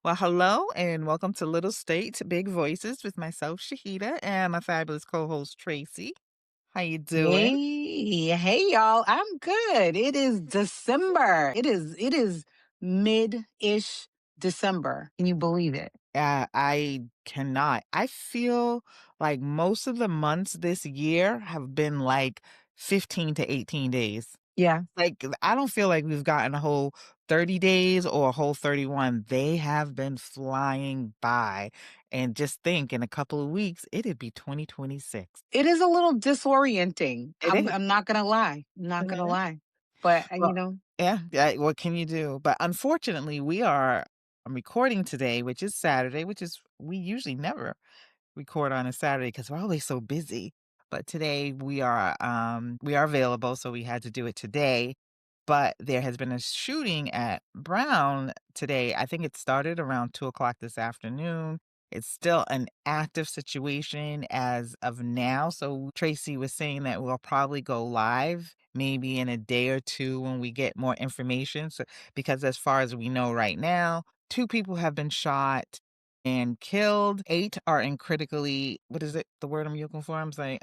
Well, hello and welcome to Little States Big Voices with myself, Shahida, and my fabulous co-host Tracy. How you doing? Hey y'all. I'm good. It is December. It is mid-ish December. Can you believe it? I cannot. I feel like most of the months this year have been like 15 to 18 days. Yeah. Like, I don't feel like we've gotten a whole 30 days or a whole 31. They have been flying by. And just think in a couple of weeks, it'd be 2026. It is a little disorienting. It is. I'm not gonna lie. I'm not gonna Mhm. lie. But Well, yeah, yeah, what can you do? But unfortunately, I'm recording today, which is Saturday, which is we usually never record on a Saturday because we're always so busy. But today we are available, so we had to do it today. But there has been a shooting at Brown today. I think it started around 2 o'clock this afternoon. It's still an active situation as of now. So Tracy was saying that we'll probably go live maybe in a day or two when we get more information. So because as far as we know right now, two people have been shot and killed. 8 are in critically what is it? The word I'm looking for? I'm saying,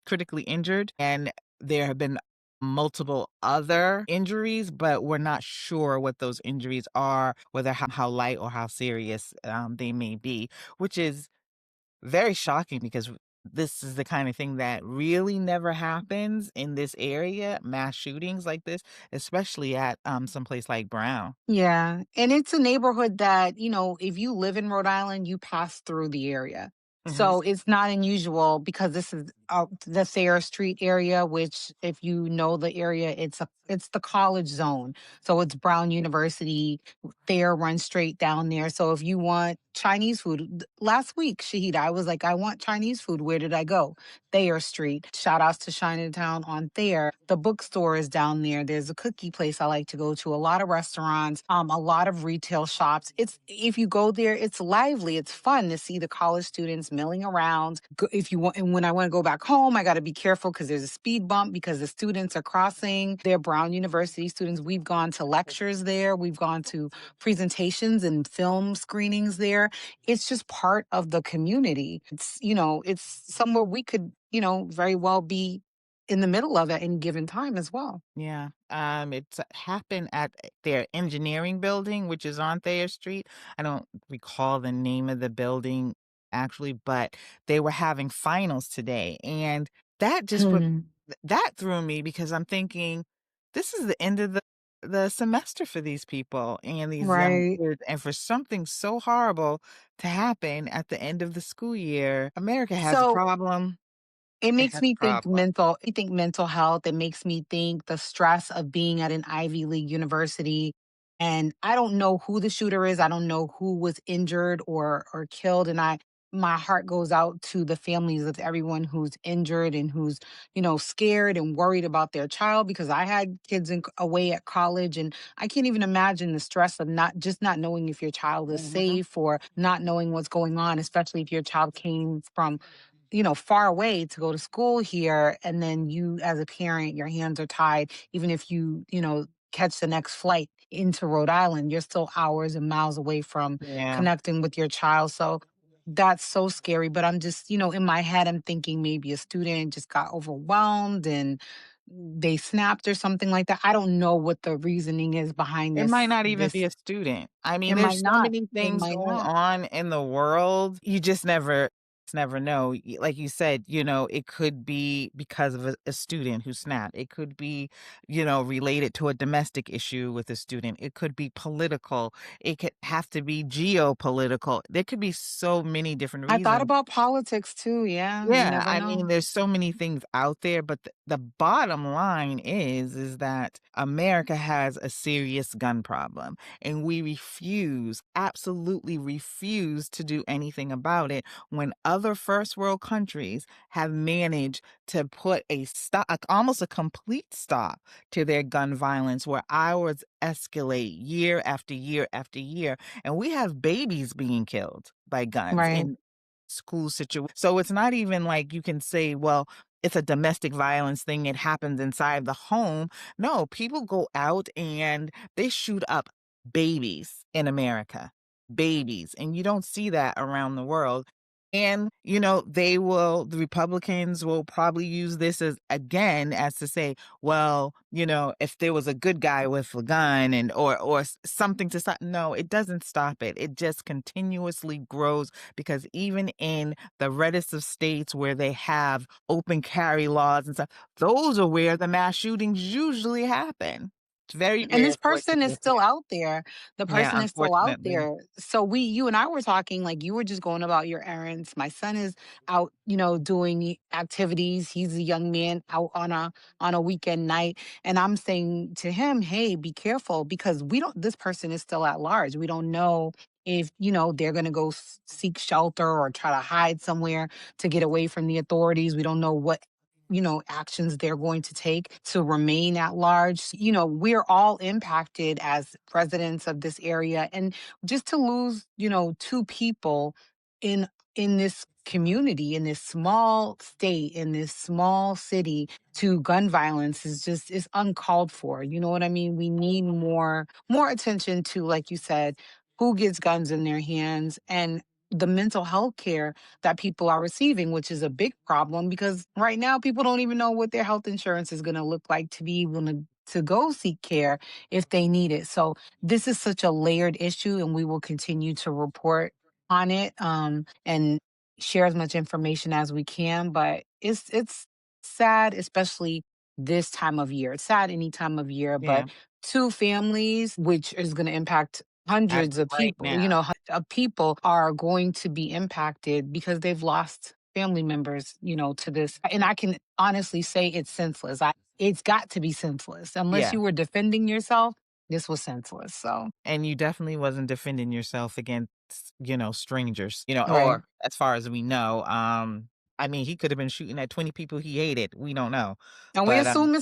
critically injured, and there have been multiple other injuries, but we're not sure what those injuries are, whether how light or how serious, they may be, which is very shocking because this is the kind of thing that really never happens in this area, mass shootings like this, especially at, someplace like Brown. yeah, and it's a neighborhood that, if you live in Rhode Island, you pass through the area. Mhm. So it's not unusual because this is the Thayer Street area, which if you know the area, it's the college zone. So it's Brown University. Thayer runs straight down there. So if you want Chinese food, last week, Shahida, I was like, I want Chinese food. Where did I go? Thayer Street. Shout outs to Chinatown on Thayer. The bookstore is down there. There's a cookie place I like to go to. A lot of restaurants, a lot of retail shops. It's if you go there, it's lively. It's fun to see the college students milling around. If you want, and when I want to go back home, I got to be careful because there's a speed bump because the students are crossing. They're Brown University students. We've gone to lectures there. We've gone to presentations and film screenings there. It's just part of the community. It's somewhere we could, very well be in the middle of it any given time as well. Yeah, it's happened at their engineering building, which is on Thayer Street. I don't recall the name of the building actually, but they were having finals today, and that just put Hmm. that threw me because I'm thinking, this is the end of the semester for these people and these young Right. kids, and for something so horrible to happen at the end of the school year, America has a So problem. it It makes has a me think problem. mental health. It makes me think the stress of being at an Ivy League university. And I don't know who the shooter is. I don't know who was injured or killed. And my heart goes out to the families of everyone who's injured and who's, scared and worried about their child because I had kids away at college and I can't even imagine the stress of not knowing if your child is Mhm. safe or not knowing what's going on, especially if your child came from far away to go to school here. And then you, as a parent, your hands are tied. Even if you catch the next flight into Rhode Island, you're still hours and miles away from Yeah. connecting with your child. So that's so scary. But I'm just, in my head, I'm thinking maybe a student just got overwhelmed and they snapped or something like that. I don't know what the reasoning is behind It might this. not even be This a student. I it mean, might there's so not. many It things might going not. on in the world. You just never know. Like you said, it could be because of a student who snapped. It could be, related to a domestic issue with a student. It could be political. It could have to be geopolitical. There could be so many different I thought reasons. about politics too. Yeah, you Yeah, never I mean, know. there's so many things out there, but the bottom line is that America has a serious gun problem, and we refuse, absolutely refuse to do anything about it when other first world countries have managed to put a stop, like almost a complete stop to their gun violence, where ours escalate year after year after year. And we have babies being killed by guns Right. in school situation. So it's not even like you can say, well, it's a domestic violence thing. It happens inside the home. No, people go out and they shoot up babies in America, babies. And you don't see that around the world. And, the Republicans will probably use this as again as to say, well, if there was a good guy with a gun and or something to stop. No, it doesn't stop it. It just continuously grows because even in the reddest of states where they have open carry laws and stuff, those are where the mass shootings usually happen. It's very And rare this for it to person be is up here. still out there. The Yeah, person is still out unfortunately. there. So you and I were talking, like you were just going about your errands. My son is out, doing activities. He's a young man out on a weekend night. And I'm saying to him, hey, be careful because we don't this person is still at large. We don't know if, they're gonna go seek shelter or try to hide somewhere to get away from the authorities. We don't know what actions they're going to take to remain at large. We're all impacted as residents of this area. And just to lose, two people in this community, in this small state, in this small city to gun violence is uncalled for. You know what I mean? We need more attention to, like you said, who gets guns in their hands and the mental health care that people are receiving, which is a big problem because right now people don't even know what their health insurance is going to look like to be able to go seek care if they need it. So this is such a layered issue, and we will continue to report on it and share as much information as we can. But it's sad, especially this time of year. It's sad any time of year, Yeah, but two families, which is going to impact as hundreds of of right people, now. of people are going to be impacted because they've lost family members, to this. And I can honestly say it's senseless. It's got to be senseless. Unless Yeah. you were defending yourself, this was senseless. So, And you definitely wasn't defending yourself against, strangers, right. or as far as we know. I mean, he could have been shooting at 20 people he hated. We don't know. And But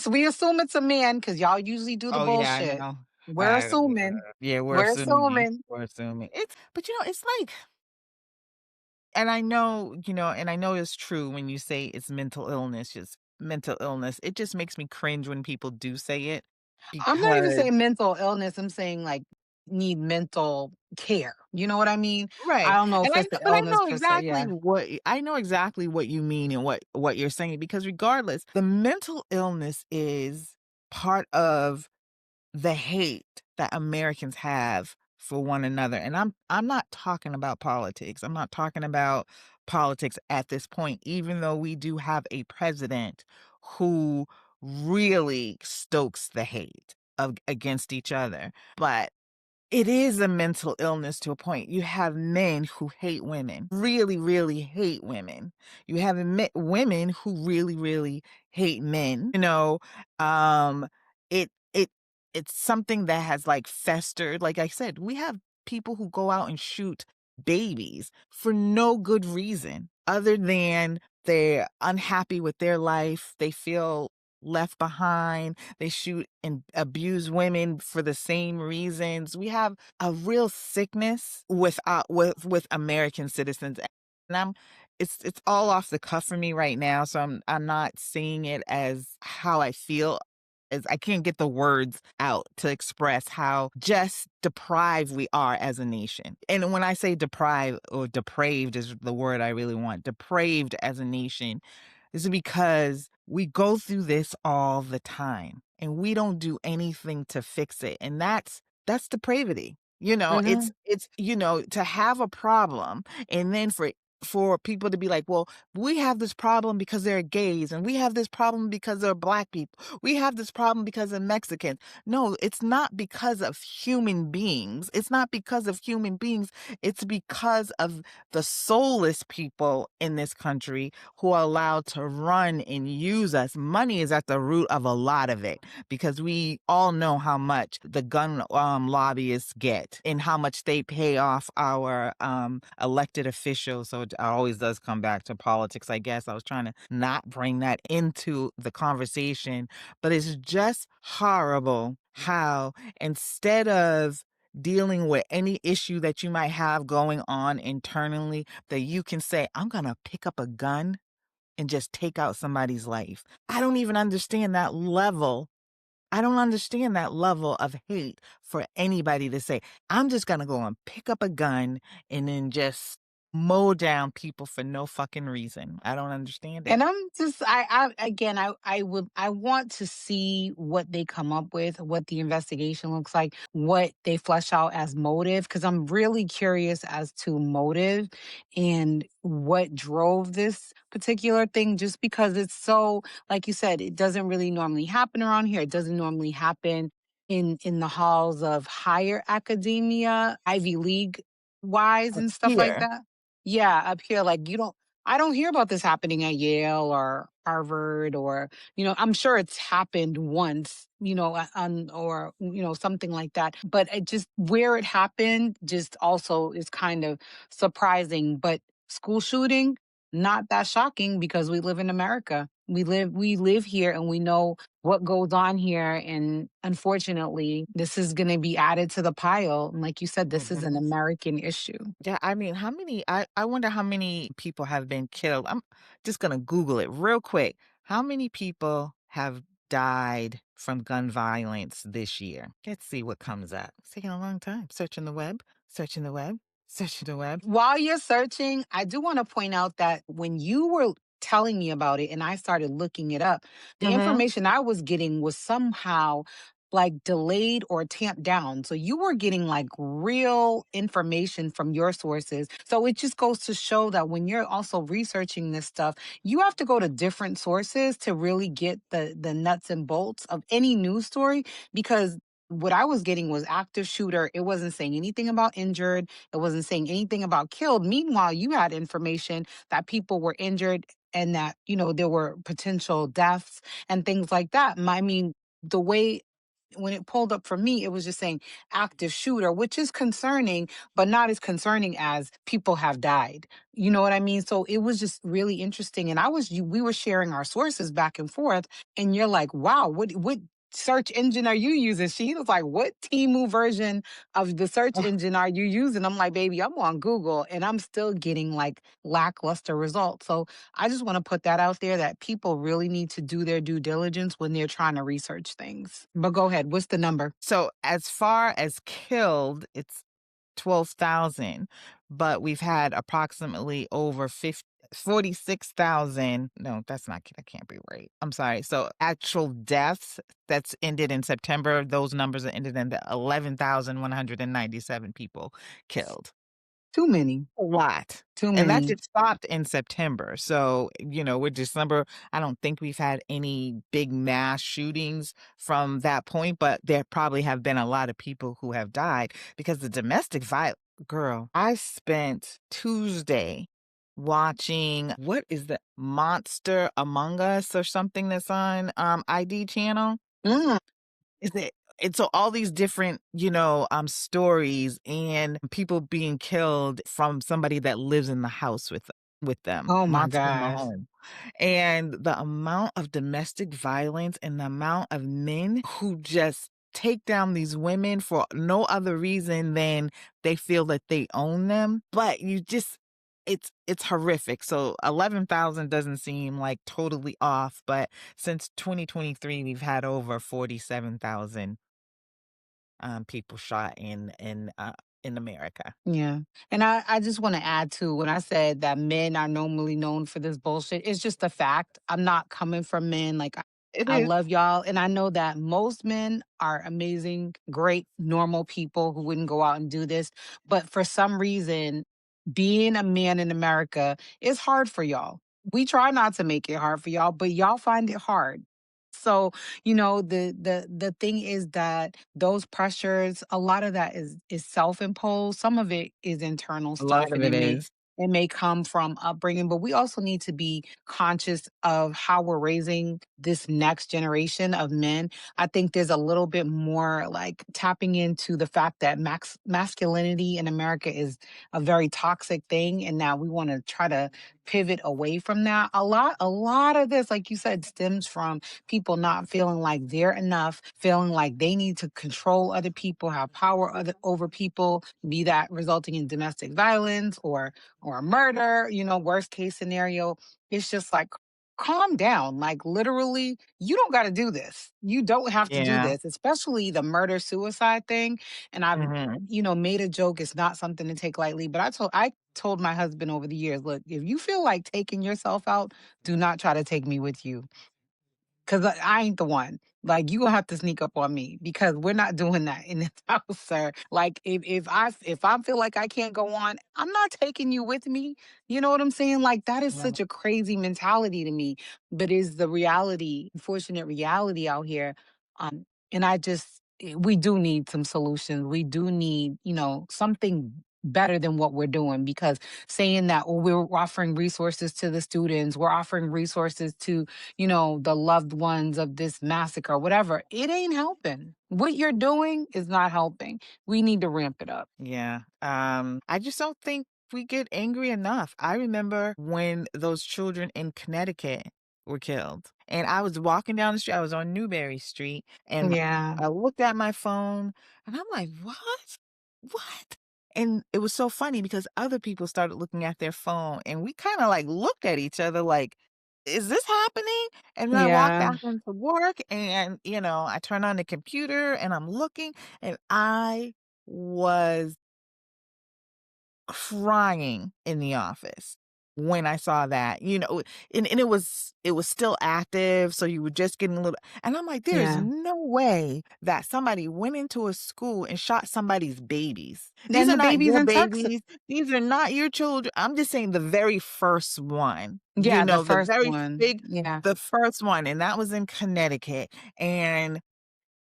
we assume it's a man because y'all usually do the oh yeah, I bullshit. know. We're Uh, assuming. yeah, we're We're assuming. assuming. We're assuming. But it's like, and I know, and I know it's true when you say it's mental illness, just mental illness. It just makes me cringe when people do say it I'm not even because saying mental illness. I'm saying like need mental care. You know what I mean? I right. don't know And if it's the I illness know per se. exactly Yeah. what you mean and what you're saying, because regardless, the mental illness is part of the hate that Americans have for one another. And I'm not talking about politics. I'm not talking about politics at this point, even though we do have a president who really stokes the hate of against each other. But it is a mental illness to a point. You have men who hate women, really, really hate women. You have women who really, really hate men. Um, it it's something that has like festered. Like I said, we have people who go out and shoot babies for no good reason other than they're unhappy with their life. They feel left behind. They shoot and abuse women for the same reasons. We have a real sickness with American citizens. And it's all off the cuff for me right now, so I'm not seeing it as how I feel, as I can't get the words out to express how just deprived we are as a nation. And when I say deprived or depraved is the word I really want, depraved as a nation, is because we go through this all the time and we don't do anything to fix it. And that's depravity. Hmm. It's to have a problem and then for people to be like, well, we have this problem because they're gays and we have this problem because they're black people. We have this problem because of Mexicans. No, it's not because of human beings. It's not because of human beings. It's because of the soulless people in this country who are allowed to run and use us. Money is at the root of a lot of it because we all know how much the gun lobbyists get and how much they pay off our elected officials. So always does come back to politics, I guess. I was trying to not bring that into the conversation, but it's just horrible how instead of dealing with any issue that you might have going on internally, that you can say, I'm going to pick up a gun and just take out somebody's life. I don't even understand that level. I don't understand that level of hate for anybody to say, I'm just going to go and pick up a gun and then just mow down people for no fucking reason. I don't understand it. And I'm just I again I want to see what they come up with, what the investigation looks like, what they flesh out as motive, because I'm really curious as to motive and what drove this particular thing, just because it's so, like you said, it doesn't really normally happen around here. It doesn't normally happen in the halls of higher academia, Ivy League wise Up and stuff like here. that. Yeah, up here, like you don't I don't hear about this happening at Yale or Harvard or, I'm sure it's happened once, or, something like that. But it just where it happened just also is kind of surprising. But school shooting, not that shocking because we live in America. We live here and we know what goes on here. And unfortunately, this is going to be added to the pile. And like you said, this is an Mhm. American issue. Yeah, I mean, how many I wonder how many people have been killed. I'm just gonna Google it real quick. How many people have died from gun violence this year? Let's see what comes up. It's taking a long time. Searching the web, searching the web, searching the web. While you're searching, I do want to point out that when you were telling me about it and I started looking it up, the Mhm. information I was getting was somehow like delayed or tamped down. So you were getting like real information from your sources. So it just goes to show that when you're also researching this stuff, you have to go to different sources to really get the nuts and bolts of any news story, because what I was getting was active shooter. It wasn't saying anything about injured. It wasn't saying anything about killed. Meanwhile, you had information that people were injured and that, there were potential deaths and things like that. I mean, the way when it pulled up for me, it was just saying active shooter, which is concerning, but not as concerning as people have died. You know what I mean? So it was just really interesting. And we were sharing our sources back and forth. And you're like, wow, what search engine are you using? She was like, what Timu version of the search engine are you using? I'm like, baby, I'm on Google and I'm still getting like lackluster results. So I just want to put that out there that people really need to do their due diligence when they're trying to research things. But go ahead. What's the number? So as far as killed, it's 12,000, but we've had approximately over 46,000. No, that's not, that can't be right. I'm sorry. So actual deaths that's ended in September, those numbers are ended in the 11,197 people killed. Too many. A lot. Too And that many. just stopped in September. So, with December, I don't think we've had any big mass shootings from that point, but there probably have been a lot of people who have died because the domestic violence. Girl, I spent Tuesday watching, what is the Monster Among Us or something that's on ID channel? Mm. Is it and so all these different, stories and people being killed from somebody that lives in the house with them, Oh my monster in the gosh. home. And the amount of domestic violence and the amount of men who just take down these women for no other reason than they feel that they own them. But it's horrific. So 11,000 doesn't seem like totally off, but since 2023 we've had over 47,000 people shot in America. Yeah. And I just want to add to when I said that men are normally known for this bullshit. It's just a fact. I'm not coming from men. Like It I is. love y'all. And I know that most men are amazing, great, normal people who wouldn't go out and do this. But for some reason, being a man in America is hard for y'all. We try not to make it hard for y'all, but y'all find it hard. So, the thing is that those pressures, a lot of that is self-imposed. Some of it is internal A lot stuff of and it is. It may come from upbringing, but we also need to be conscious of how we're raising this next generation of men. I think there's a little bit more like tapping into the fact that masculinity in America is a very toxic thing, and now we want to try to pivot away from that. A lot of this, like you said, stems from people not feeling like they're enough, feeling like they need to control other people, have power over people, be that resulting in domestic violence or murder, worst case scenario. It's just like, calm down. Like, literally, you don't got to do this. You don't have to do Yeah. this, especially the murder suicide thing. And I've, Mhm. made a joke. It's not something to take lightly, but I told my husband over the years, look, if you feel like taking yourself out, do not try to take me with you. Cause I ain't the one. Like, you gonna have to sneak up on me because we're not doing that in this house, sir. Like, if I feel like I can't go on, I'm not taking you with me. You know what I'm saying? Like, that is Yeah. such a crazy mentality to me, but is the reality, unfortunate reality out here. And we do need some solutions. We do need, something better than what we're doing, because saying that, oh, we're offering resources to the students, we're offering resources to, the loved ones of this massacre, whatever, it ain't helping. What you're doing is not helping. We need to ramp it up. Yeah. I just don't think we get angry enough. I remember when those children in Connecticut were killed, and I was walking down the street. I was on Newberry Street, and Yeah. I looked at my phone, and I'm like, "What? What?" And it was so funny because other people started looking at their phone, and we kind of like looked at each other like, "Is this happening?" And then I walked Yeah. back into work, and I turned on the computer, and I'm looking, and I was crying in the office when I saw that, and it was still active, so you were just getting a little, and I'm like, "There's Yeah. no way that somebody went into a school and shot somebody's babies. These And are the not babies your in Texas. babies. These are not your children." I'm just saying the very first one, Yeah, the the first very one. big Yeah. the first one, and that was in Connecticut, and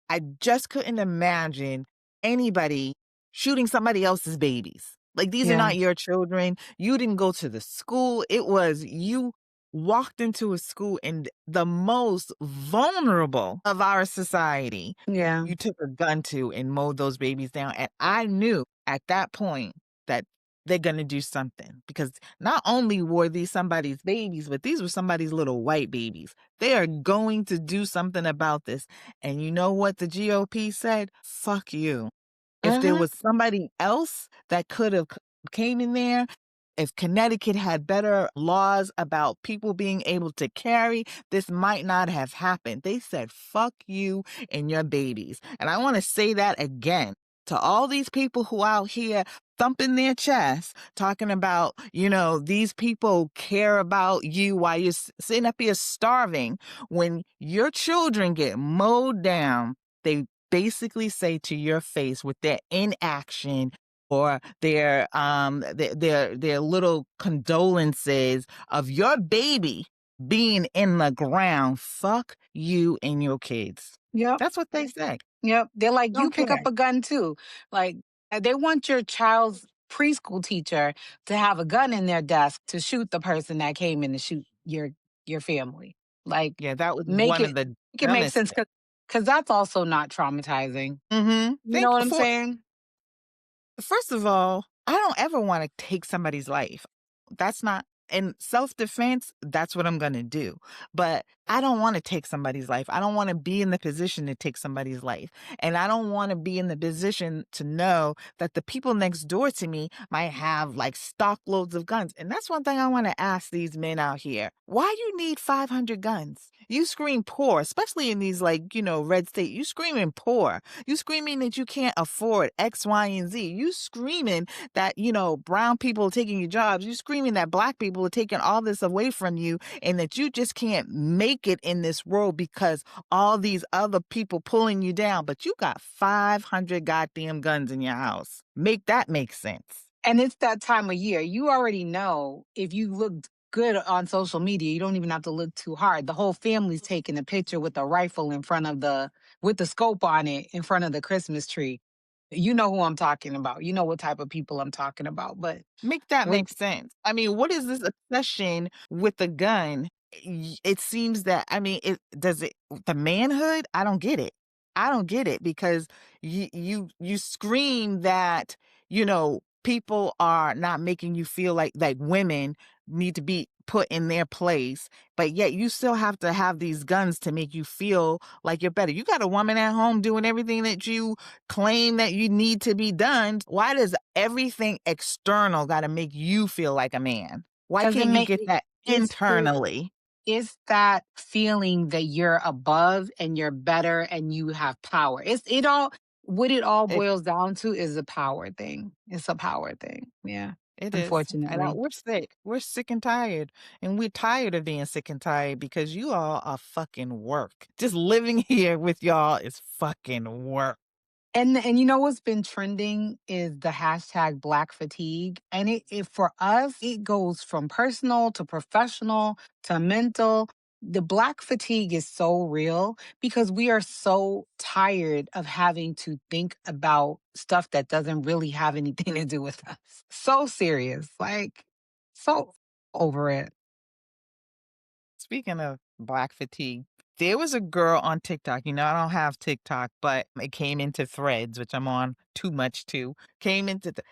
I just couldn't imagine anybody shooting somebody else's babies. Like, these are Yeah. not your children. You didn't go to the school. It was you walked into a school in the most vulnerable of our society. Yeah. You took a gun to and mowed those babies down. And I knew at that point that they're going to do something, because not only were these somebody's babies, but these were somebody's little white babies. They are going to do something about this. And you know what the GOP said? Fuck you. If there Uh-huh. was somebody else that could have came in there, if Connecticut had better laws about people being able to carry, this might not have happened. They said, fuck you and your babies. And I want to say that again to all these people who out here thumping their chests, talking about, these people care about you while you're sitting up here starving. When your children get mowed down, they basically say to your face with their inaction or their little condolences of your baby being in the ground, fuck you and your kids. Yep. That's what they say. Yep. They're like, you Don't pick care. up a gun too. Like, they want your child's preschool teacher to have a gun in their desk to shoot the person that came in to shoot your family. Like, Yeah, that was make one it of the make it make dumbest. sense, because that's also not traumatizing. You know Think what I'm for saying? First of all, I don't ever wanna take somebody's life. That's not in self-defense, that's what I'm gonna do. But I don't wanna take somebody's life. I don't wanna be in the position to take somebody's life. And I don't wanna be in the position to know that the people next door to me might have, like, stock loads of guns. And that's one thing I wanna ask these men out here. Why you need 500 guns? You scream poor, especially in these, like, red state. You screaming poor. You screaming that you can't afford X, Y, and Z. You screaming that, brown people are taking your jobs. You screaming that black people are taking all this away from you and that you just can't make it in this world because all these other people pulling you down. But you got 500 goddamn guns in your house. Make that make sense. And it's that time of year. You already know, if you looked good on social media, you don't even have to look too hard. The whole family's taking a picture with a rifle in front of with the scope on it in front of the Christmas tree. You know who I'm talking about. You know what type of people I'm talking about. But Make that with make sense. I mean, what is this obsession with the gun? It seems that I mean, it does it the manhood? I don't get it. I don't get it because you scream that, people are not making you feel like women need to be put in their place, but yet you still have to have these guns to make you feel like you're better. You got a woman at home doing everything that you claim that you need to be done. Why does everything external got to make you feel like a man? Why Does it can't you make get that it internally? it's that feeling that you're above and you're better and you have power. It's it all what it all It boils down to is a power thing. It's a power thing. Yeah. it is. And Unfortunately. we're sick. We're sick and tired. And we're tired of being sick and tired because you all are fucking work. Just living here with y'all is fucking work. And you know what's been trending is the hashtag black fatigue. And it for us, it goes from personal to professional to mental. The black fatigue is so real because we are so tired of having to think about stuff that doesn't really have anything to do with us. So serious. Like so over it. Speaking of black fatigue, there was a girl on TikTok. I don't have TikTok, but it came into threads, which I'm on too much too.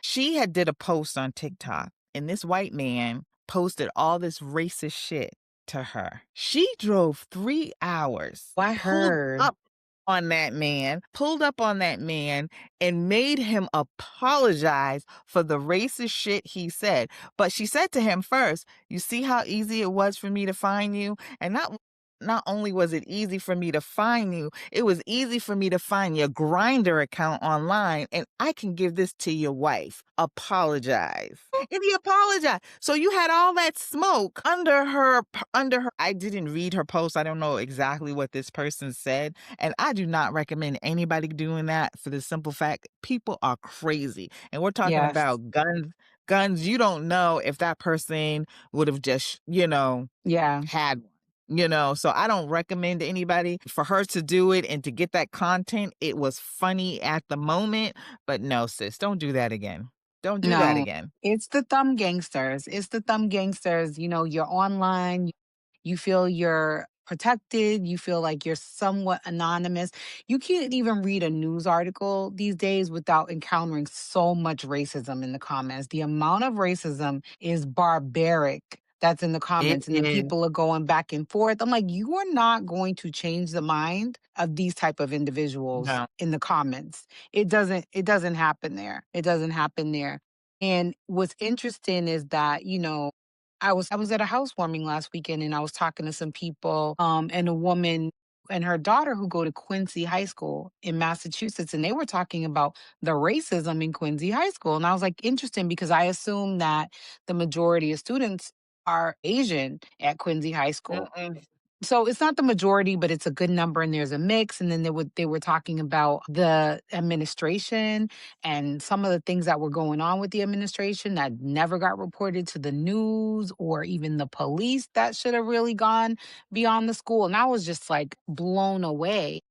She had did a post on TikTok, and this white man posted all this racist shit to her. She drove 3 hours, I heard. pulled up on that man and made him apologize for the racist shit he said. But she said to him first, "You see how easy it was for me to find you?" And not only was it easy for me to find you, it was easy for me to find your grinder account online, and I can give this to your wife. Apologize. And he apologized. So you had all that smoke under her. I didn't read her post. I don't know exactly what this person said, and I do not recommend anybody doing that for the simple fact people are crazy. And we're talking Yes. about guns. You don't know if that person would have just, Yeah. had one. So I don't recommend anybody for her to do it and to get that content. It was funny at the moment, but no, sis, don't do that again. Don't do that No, again. it's the thumb gangsters. It's the thumb gangsters. You know, you're online, you feel you're protected, you feel like you're somewhat anonymous. You can't even read a news article these days without encountering so much racism in the comments. The amount of racism is barbaric. That's in the It comments, and then is. people are going back and forth. I'm like, you are not going to change the mind of these type of individuals No. in the comments. It doesn't happen there. It doesn't happen there. And what's interesting is that, I was at a housewarming last weekend and I was talking to some people, and a woman and her daughter who go to Quincy High School in Massachusetts, and they were talking about the racism in Quincy High School. And I was like, interesting because I assume that the majority of students are Asian at Quincy High School. Mm-mm. So it's not the majority, but it's a good number and there's a mix. And then they were talking about the administration and some of the things that were going on with the administration that never got reported to the news or even the police that should have really gone beyond the school. And I was just like blown away.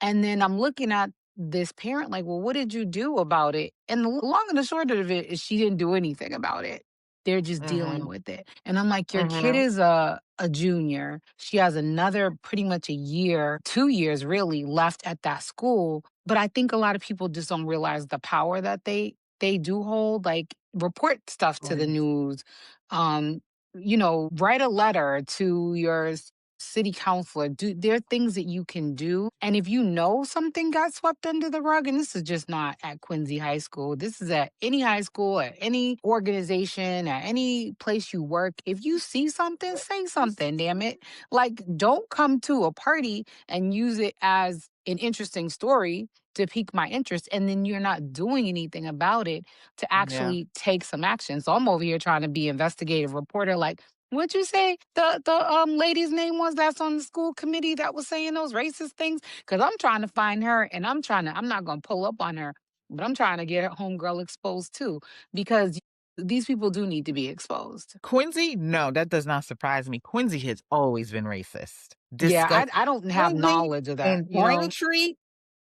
And then I'm looking at this parent like, well, what did you do about it? And the long and the short of it is she didn't do anything about it. They're just dealing Mhm. with it. And I'm like, your kid Mhm. is a junior. She has another pretty much a year, 2 years really left at that school. But I think a lot of people just don't realize the power that they do hold. Like report stuff to the Right. news. Um, write a letter to your city councilor. There are things that you can do. And if you know something got swept under the rug, and this is just not at Quincy High School, this is at any high school, at any organization, at any place you work. If you see something, say something, damn it. Like, don't come to a party and use it as an interesting story to pique my interest. And then you're not doing anything about it to Yeah. actually take some action. So I'm over here trying to be investigative reporter, like, what'd you say the lady's name was that's on the school committee that was saying those racist things? Because I'm trying to find her and I'm not gonna pull up on her, but I'm trying to get her homegirl exposed too. Because these people do need to be exposed. Quincy? No, that does not surprise me. Quincy has always been racist. Yeah, Disgust. I don't have Quincy knowledge of that, and Braintree,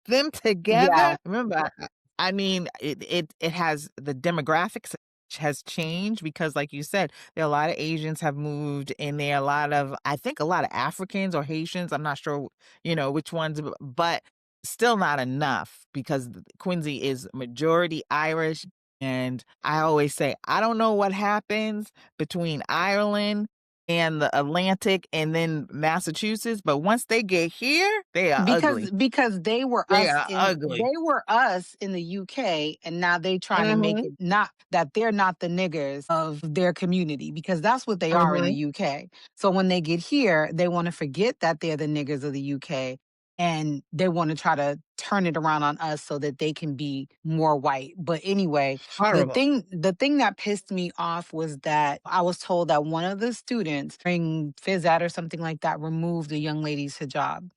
them Yeah. together. Remember, I mean, it has the demographics has changed because, like you said, there are a lot of Asians have moved, and there are a lot of, I think, a lot of Africans or Haitians. I'm not sure, which ones, but still not enough because Quincy is majority Irish. And I always say, I don't know what happens between Ireland and the Atlantic and then Massachusetts, but once they get here, they are ugly. Because They are ugly. they were us in the UK, and now they trying to make Mhm. it not that they're not the niggers of their community, because that's what they are in the Mhm. UK. So when they get here, they want to forget that they're the niggers of the UK, and they want to try to turn it around on us so that they can be more white. But anyway, Horrible. the thing that pissed me off was that I was told that one of the students during phys ed or something like that removed the young lady's hijab.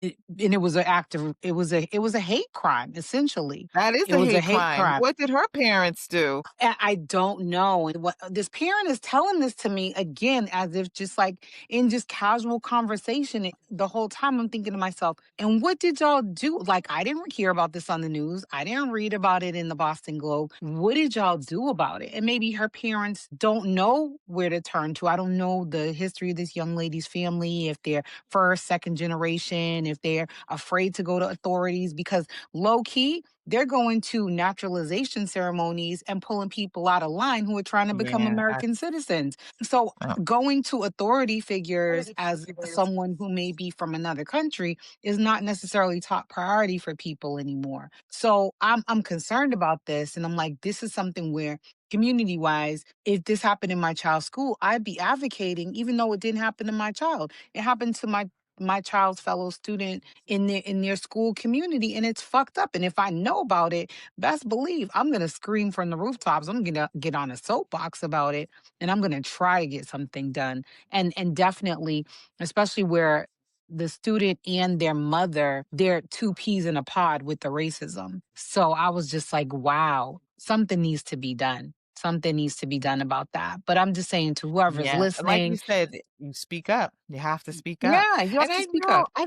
And it was an act of it was a hate crime, essentially. That is It a was a hate hate crime. crime. What did her parents do? And I don't know. And what this parent is telling this to me again, as if just like in just casual conversation, the whole time I'm thinking to myself, and what did y'all do? Like, I didn't hear about this on the news. I didn't read about it in the Boston Globe. What did y'all do about it? And maybe her parents don't know where to turn to. I don't know the history of this young lady's family, if they're first, second generation, if they're afraid to go to authorities, because low key, they're going to naturalization ceremonies and pulling people out of line who are trying to become Yeah, American citizens. So oh, going to authority figures as someone who may be from another country is not necessarily top priority for people anymore. So I'm concerned about this, and I'm like, this is something where community wise, if this happened in my child's school, I'd be advocating, even though it didn't happen to my child. It happened to my child's fellow student in their school community, and it's fucked up. And if I know about it, best believe I'm gonna scream from the rooftops. I'm gonna get on a soapbox about it, and I'm gonna try to get something done. And definitely, especially where the student and their mother, they're two peas in a pod with the racism. So I was just like, wow, something needs to be done. Something needs to be done about that. But I'm just saying to whoever's yeah. Like you listening, said, you speak up. You have to speak up. yeah, you And have to I speak know up. I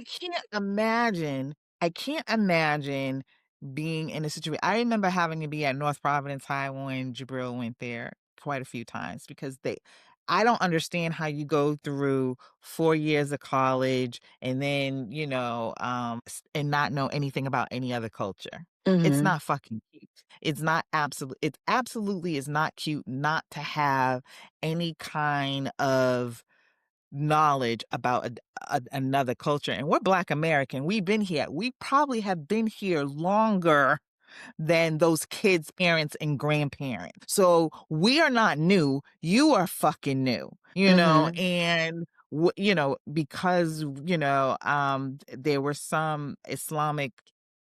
can't imagine being in a situation. I remember having to be at North Providence High when Jabril went there quite a few times because I don't understand how you go through 4 years of college and then, and not know anything about any other culture. It's Hmm. not fucking cute. It absolutely is not cute not to have any kind of knowledge about another culture. And we're Black American. We've been here. We probably have been here longer than those kids' parents and grandparents. So we are not new. You are fucking new, Hmm. and because there were some Islamic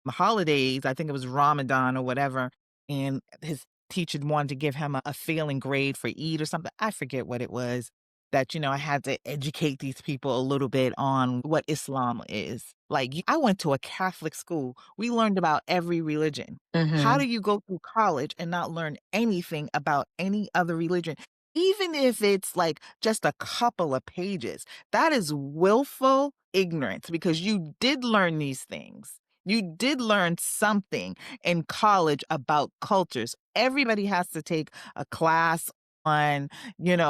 holidays, I think it was Ramadan or whatever, and his teacher wanted to give him a failing grade for Eid or something. I forget what it was. That, I had to educate these people a little bit on what Islam is. Like, I went to a Catholic school. We learned about every religion. How do Hmm. you go through college and not learn anything about any other religion? Even if it's like just a couple of pages, that is willful ignorance because you did learn these things. You did learn something in college about cultures. Everybody has to take a class on,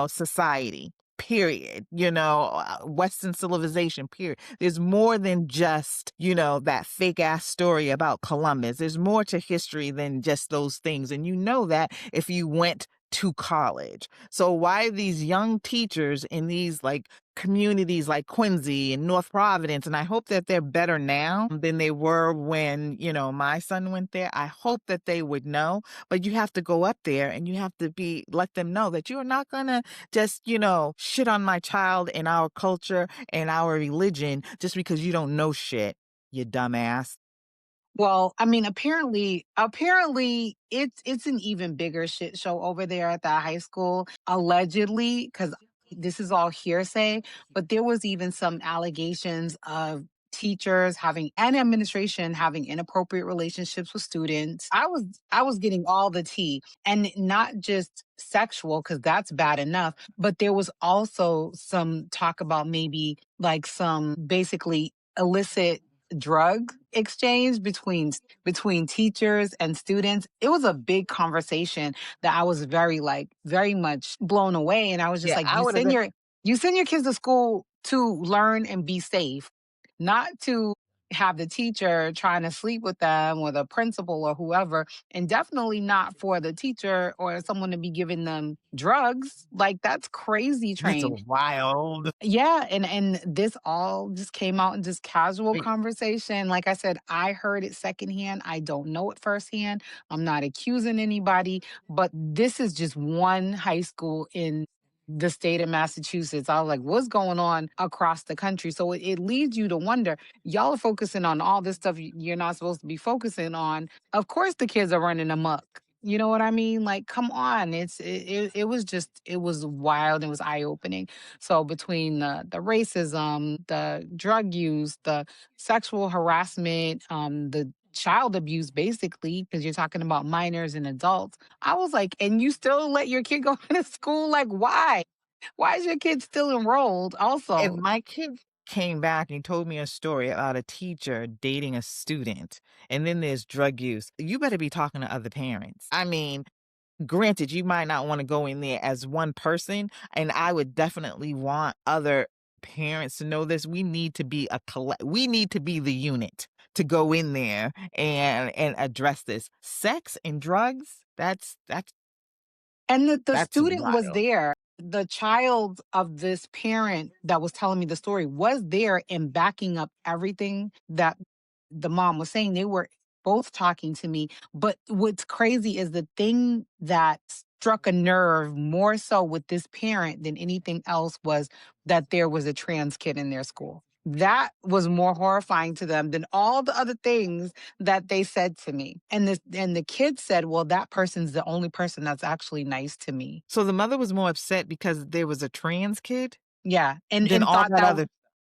society, period, Western civilization, period. There's more than just, that fake ass story about Columbus. There's more to history than just those things. And you know that if you went to college. So why these young teachers in these like communities like Quincy and North Providence, and I hope that they're better now than they were when, my son went there. I hope that they would know, but you have to go up there and you have to let them know that you're not gonna just, shit on my child and our culture and our religion just because you don't know shit, you dumbass. Well, I mean, apparently it's an even bigger shit show over there at that high school. Allegedly, because this is all hearsay, but there was even some allegations of teachers having and administration having inappropriate relationships with students. I was getting all the tea, and not just sexual, because that's bad enough, but there was also some talk about maybe like some basically illicit drug exchange between teachers and students. It was a big conversation that I was very much blown away. And I was just Yeah, like, I would have been you send your kids to school to learn and be safe, not to have the teacher trying to sleep with them or the principal or whoever, and definitely not for the teacher or someone to be giving them drugs. Like that's crazy that's a train. wild. Yeah, and this all just came out in just casual conversation. Like I said, I heard it secondhand. I don't know it firsthand. I'm not accusing anybody, but this is just one high school in the state of Massachusetts. I was like, what's going on across the country? So it leads you to wonder, y'all are focusing on all this stuff you're not supposed to be focusing on. Of course the kids are running amok. You know what I mean? Like, come on. It was just it was wild. It was eye opening. So between the racism, the drug use, the sexual harassment, the child abuse, basically, because you're talking about minors and adults, I was like, and you still let your kid go to school? Like, why? Why is your kid still enrolled? If Also, my kid came back and told me a story about a teacher dating a student, and then there's drug use, you better be talking to other parents. I mean, granted, you might not wanna go in there as one person, and I would definitely want other parents to know this. We need to be the unit to go in there and address this. Sex and drugs, and the that's student was wild. there. The child of this parent that was telling me the story was there and backing up everything that the mom was saying. They were both talking to me. But what's crazy is the thing that struck a nerve more so with this parent than anything else was that there was a trans kid in their school. That was more horrifying to them than all the other things that they said to me. And the kid said, "Well, that person's the only person that's actually nice to me." So the mother was more upset because there was a trans kid Yeah, than all that other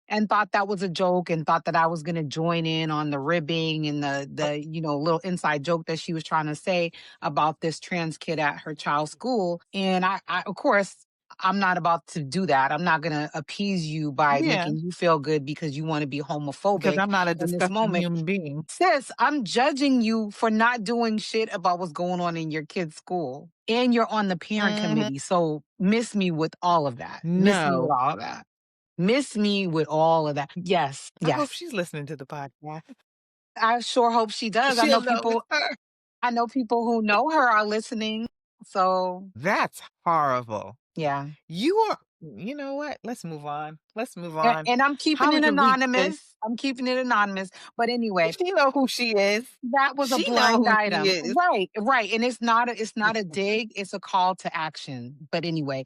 and thought that was a joke and thought that I was gonna join in on the ribbing and the little inside joke that she was trying to say about this trans kid at her child's school. And I of course, I'm not about to do that. I'm not gonna appease you by yeah, making you feel good because you want to be because homophobic I'm not a in this disgusting moment. human being. Sis, I'm judging you for not doing shit about what's going on in your kid's school. And you're on the parent Mhm. committee. So miss me with all of that. Miss me with No. all of that. Miss me with all of that. Yes, I hope yes. she's listening to the podcast. I sure hope she does. She'll know it's her. I know people who know her are listening. So, That's horrible. yeah. You know what? Let's move on. Let's move And, on. and I'm keeping How we it can reach this? anonymous. I'm keeping it anonymous. But anyway, She know who she is. that was a She know blind who she item. is. Right, right. And it's not a dig, it's a call to action. But anyway,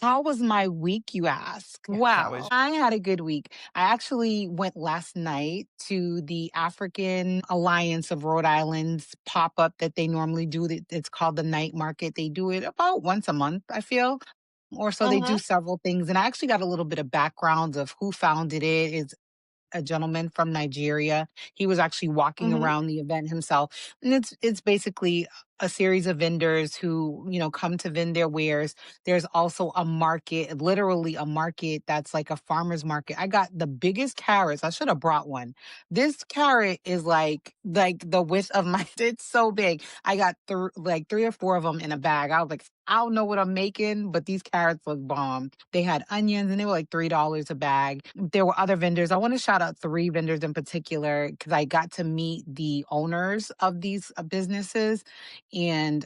how was my week, you ask? How Well, was I had a good week. I actually went last night to the African Alliance of Rhode Island's pop up that they normally do. It's called the night market. They do it about once a month, I feel. Or so they do Mhm, several things. And I actually got a little bit of background of who founded it. It's a gentleman from Nigeria. He was actually walking mhm. around the event himself. And it's basically a series of vendors who, come to vend their wares. There's also a market, literally a market that's like a farmer's market. I got the biggest carrots. I should have brought one. This carrot is like the width of my it's so big. I got like three or four of them in a bag. I was like, I don't know what I'm making, but these carrots look bomb. They had onions and they were like $3 a bag. There were other vendors. I want to shout out three vendors in particular because I got to meet the owners of these businesses. And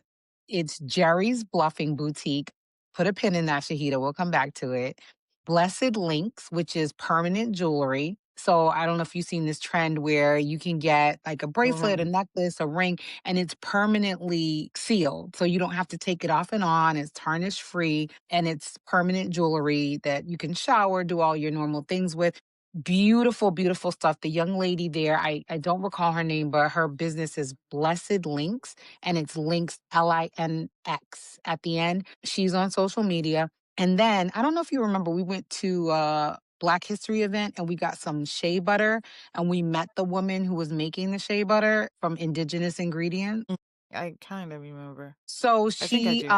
it's Jerry's Bluffing Boutique. Put a pin in that, Shahida. We'll come back to it. Blessed Links, which is permanent jewelry. So I don't know if you've seen this trend where you can get like a bracelet, a Mhm. necklace, a ring, and it's permanently sealed. So you don't have to take it off and on. It's tarnish free and it's permanent jewelry that you can shower, do all your normal things with. Beautiful, beautiful stuff. The young lady there, I don't recall her name, but her business is Blessed Links and it's Links Linx at the end. She's on social media. And then I don't know if you remember, we went to Black History event and we got some shea butter and we met the woman who was making the shea butter from indigenous ingredients. Mm, I kinda remember. So I think I she do.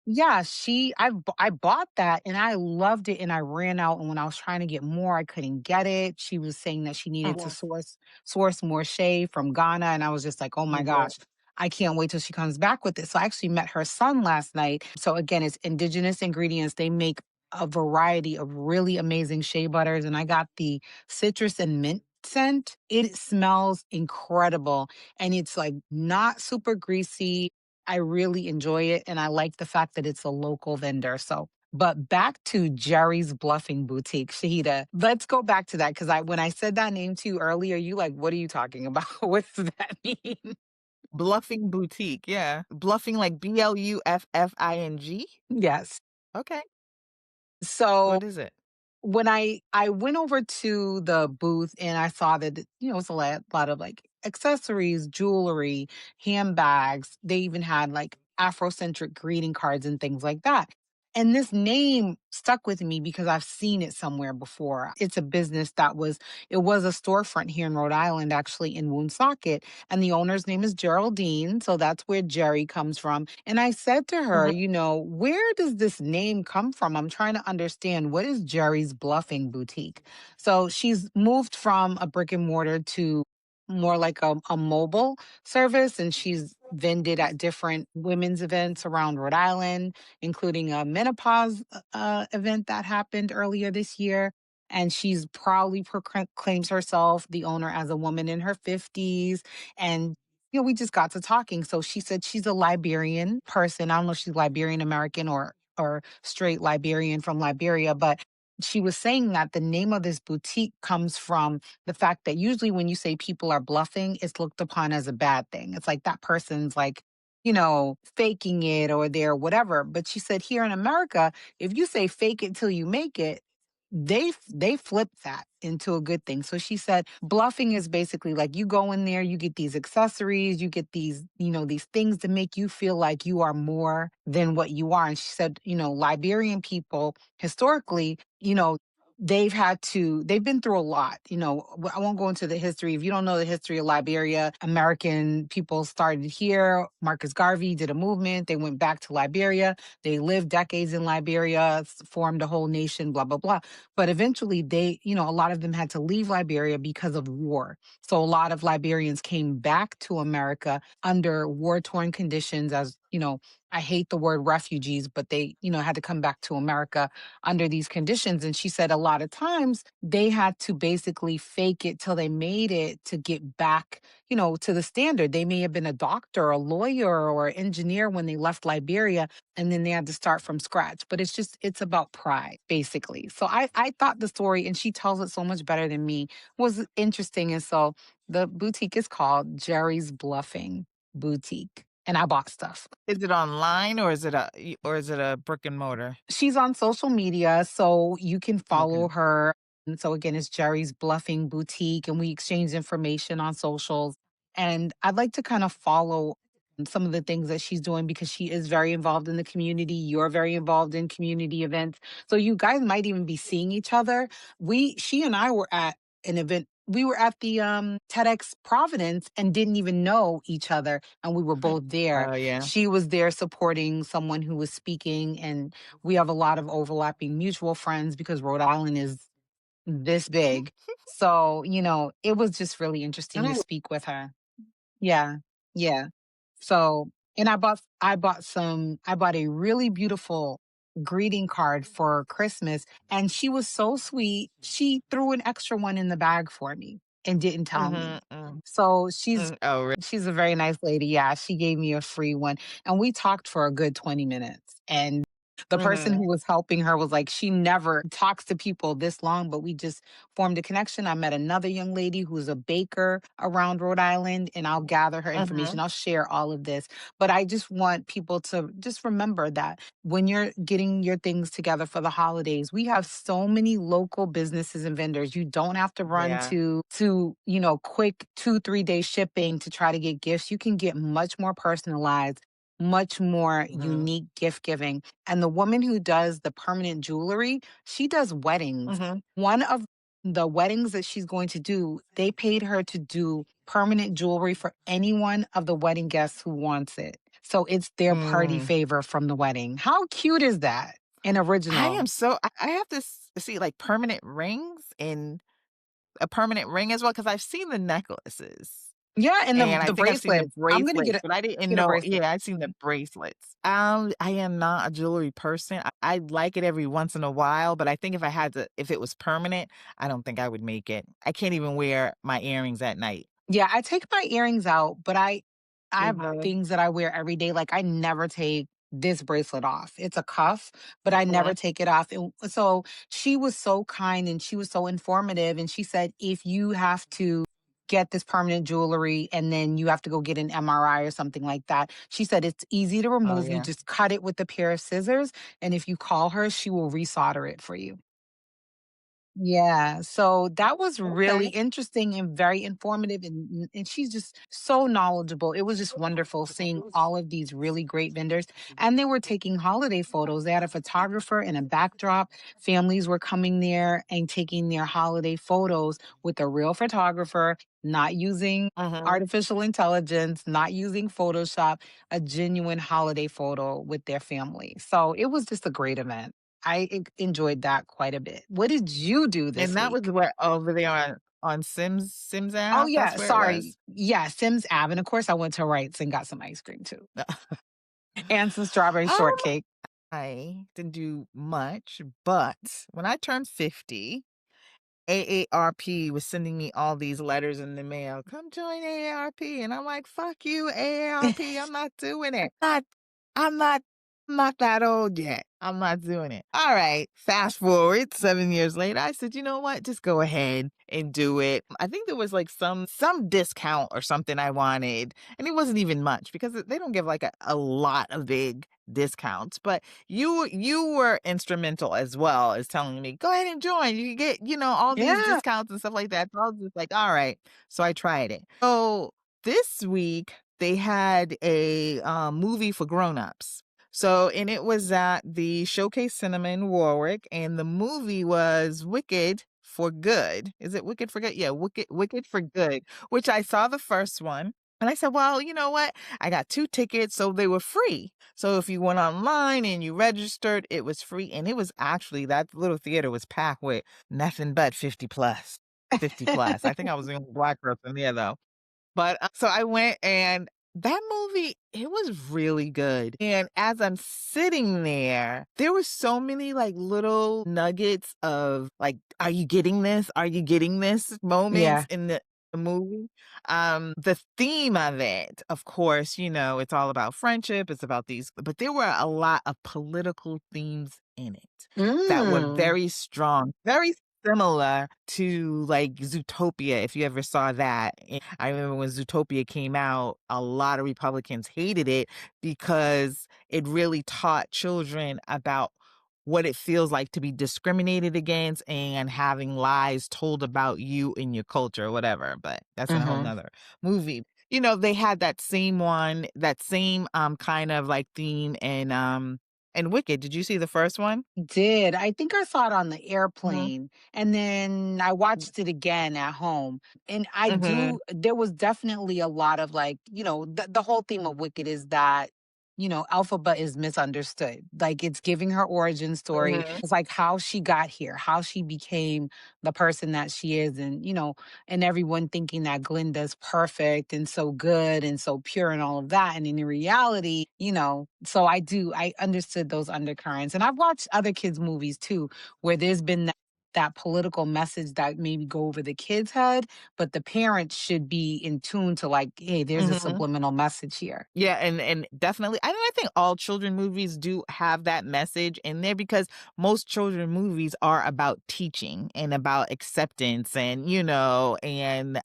Yeah, I bought that and I loved it and I ran out, and when I was trying to get more, I couldn't get it. She was saying that she needed to Mhm. source more shea from Ghana, and I was just like, "Oh my Mhm. gosh, I can't wait till she comes back with it." So I actually met her son last night. So again, it's indigenous ingredients. They make a variety of really amazing shea butters, and I got the citrus and mint scent. It smells incredible, and it's like not super greasy. I really enjoy it, and I like the fact that it's a local vendor. So, but back to Jerry's Bluffing Boutique, Shahida. Let's go back to that because when I said that name to you earlier, you like, what are you talking about? What does that mean? Bluffing boutique, yeah. Bluffing like Bluffing? Yes. Okay. So What is it? when I went over to the booth and I saw that, it's a lot of like accessories, jewelry, handbags. They even had like Afrocentric greeting cards and things like that. And this name stuck with me because I've seen it somewhere before. It's a business it was a storefront here in Rhode Island, actually in Woonsocket. And the owner's name is Geraldine. So that's where Jerry comes from. And I said to her, Mhm. where does this name come from? I'm trying to understand, what is Jerry's Bluffing Boutique? So she's moved from a brick and mortar to more like a mobile service, and she's vended at different women's events around Rhode Island, including a menopause event that happened earlier this year. And she's proudly claims herself the owner as a woman in her 50s. And we just got to talking. So she said she's a Liberian person. I don't know if she's Liberian American or straight Liberian from Liberia, but she was saying that the name of this boutique comes from the fact that usually when you say people are bluffing, it's looked upon as a bad thing. It's like that person's like, faking it or they're whatever. But she said here in America, if you say fake it till you make it, they flip that into a good thing. So she said bluffing is basically like you go in there, you get these accessories, you get these things to make you feel like you are more than what you are. And she said, Liberian people historically, they've been through a lot. I won't go into the history. If you don't know the history of Liberia, American people started here. Marcus Garvey did a movement. They went back to Liberia. They lived decades in Liberia, formed a whole nation, blah, blah, blah. But eventually a lot of them had to leave Liberia because of war. So a lot of Liberians came back to America under war torn conditions I hate the word refugees, but they, had to come back to America under these conditions. And she said a lot of times they had to basically fake it till they made it to get back, to the standard. They may have been a doctor, a lawyer, or engineer when they left Liberia, and then they had to start from scratch. But it's about pride, basically. So I thought the story, and she tells it so much better than me, was interesting. And so the boutique is called Jerry's Bluffing Boutique. And I bought stuff. Is it online or is it a brick and mortar? She's on social media, so you can Okay. follow her. And so again, it's Jerry's Bluffing Boutique, and we exchange information on socials. And I'd like to kind of follow some of the things that she's doing because she is very involved in the community. You're very involved in community events. So you guys might even be seeing each other. She and I were at an event. We were at the TEDx Providence and didn't even know each other, and we were both there. Oh, yeah. She was there supporting someone who was speaking, and we have a lot of overlapping mutual friends because Rhode Island is this big. So, it was just really interesting And to I speak with her. Yeah. Yeah. So, and I bought a really beautiful greeting card for Christmas, and she was so sweet. She threw an extra one in the bag for me and didn't tell me. Mhm, mm, So she's oh, she's a very nice lady. Yeah, she gave me a free one, and we talked for a good 20 minutes. And the person mhm, who was helping her was like, she never talks to people this long, but we just formed a connection. I met another young lady who's a baker around Rhode Island, and I'll gather her information. mhm, I'll share all of this. But I just want people to just remember that when you're getting your things together for the holidays, we have so many local businesses and vendors. You don't have to run yeah, to quick 2-3 day shipping to try to get gifts. You can get much more personalized, much more mhm, unique gift giving. And the woman who does the permanent jewelry, she does weddings. mhm, One of the weddings that she's going to do, they paid her to do permanent jewelry for any one of the wedding guests who wants it. So it's their party Mm. favor from the wedding. How cute is that? And I original. am so I have to see like permanent rings and a permanent ring as well because I've seen the necklaces. Yeah, and And I the think I've seen the bracelets. I'm gonna bracelets, but I didn't get a know bracelet. yeah, I've seen the bracelets. I am not a jewelry person. I like it every once in a while, but I think if it was permanent, I don't think I would make it. I can't even wear my earrings at night. Yeah, I take my earrings out, but I have Mhm, things that I wear every day. Like I never take this bracelet off. It's a cuff, but I never mhm. take it off. And so she was so kind and she was so informative. And she said, if you have to get this permanent jewelry and then you have to go get an MRI or something like that, she said it's easy to Oh, remove. You yeah. just cut it with a pair of scissors. And if you call her, she will resolder it for you. Yeah, so that was really Okay. interesting and very informative, and she's just so knowledgeable. It was just wonderful seeing all of these really great vendors, and they were taking holiday photos. They had a photographer and a backdrop. Families were coming there and taking their holiday photos with a real photographer, not using Mhm. artificial intelligence, not using Photoshop, a genuine holiday photo with their family. So it was just a great event. Enjoyed that quite a bit. What did you do And this that was week? where over there on Sims Oh, app, yeah, that's where it sorry. was? Yeah, Sims Ave, and of course, I went to Wrights and got some ice cream too, and some strawberry Um, shortcake. I didn't do much, but when I turned 50 AARP was sending me all these letters in the mail. Come join AARP. And I'm like, fuck you, AARP. I'm not doing it. I'm not I'm not that old yet. I'm not doing it. All right. Fast forward 7 years later. I said, you know what? Just go ahead and do it. I think there was like some discount or something I wanted. And it wasn't even much because they don't give like a lot of big discounts. But you were instrumental as well as telling me, "Go ahead and join. You can get, all these Yeah. discounts and stuff like that." So I was just like, "All right." So I tried it. So this week they had a movie for grown-ups. So and it was at the Showcase Cinema in Warwick, and the movie was Wicked for Good. Is it Wicked for Good? Yeah, Wicked for Good, which I saw the first one. And I said, "Well, you know what? I got 2 tickets, so they were free. So if you went online and you registered, it was free, and it was actually that little theater was packed with nothing but 50 plus, 50 plus. I think I was the only Black person there though. But, so I went and that movie, it was really good, and as I'm sitting there were so many, like, little nuggets of, like, "Are you getting this? Are you getting this?" moments Yeah. in the movie. The theme of it, of course, it's all about friendship, it's about these but there were a lot of political themes in it that were Mm. very strong, very similar to, like, Zootopia, if you ever saw that. I remember when Zootopia came out, a lot of Republicans hated it because it really taught children about what it feels like to be discriminated against and having lies told about you and your culture or whatever, but that's a whole Mhm. nother movie. They had that same one, that same, kind of, like, theme in Wicked. Did you see the first one? Did. I think I saw it on the Mhm. airplane, and then I watched it again at home, and Mhm. there was definitely a lot of, like, the whole theme of Wicked is that, Elphaba is misunderstood. Like, it's giving her origin story. Mhm. It's like how she got here, how she became the person that she is, and everyone thinking that Glinda's perfect and so good and so pure and all of that, and in reality, so I understood those undercurrents, and I've watched other kids' movies too, where there's been that political message that maybe go over the kid's head, but the parents should be in tune to like, hey, there's a Mhm. subliminal message here. Yeah, and definitely I think all children movies do have that message in there because most children movies are about teaching and about acceptance and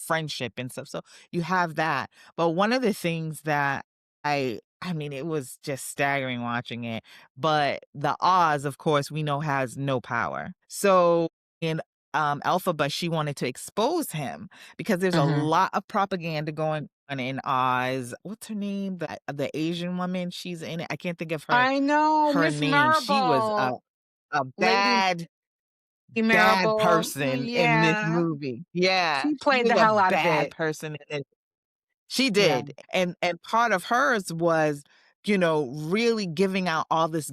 friendship and stuff. So you have that. But one of the things that I mean, it was just staggering watching it. But the Oz, of course, we know has no power. So in Alphaba, she wanted to expose him because there's a Mhm. lot of propaganda going on in Oz. What's her name? The Asian woman, she's in it. I can't think of her I know, her Miss name. She was Marble, a Lady bad Marble. person in this Yeah, movie. Yeah, she she played was the a hell out of bad it. person in it. She Yeah. did, and part of hers was really giving out all this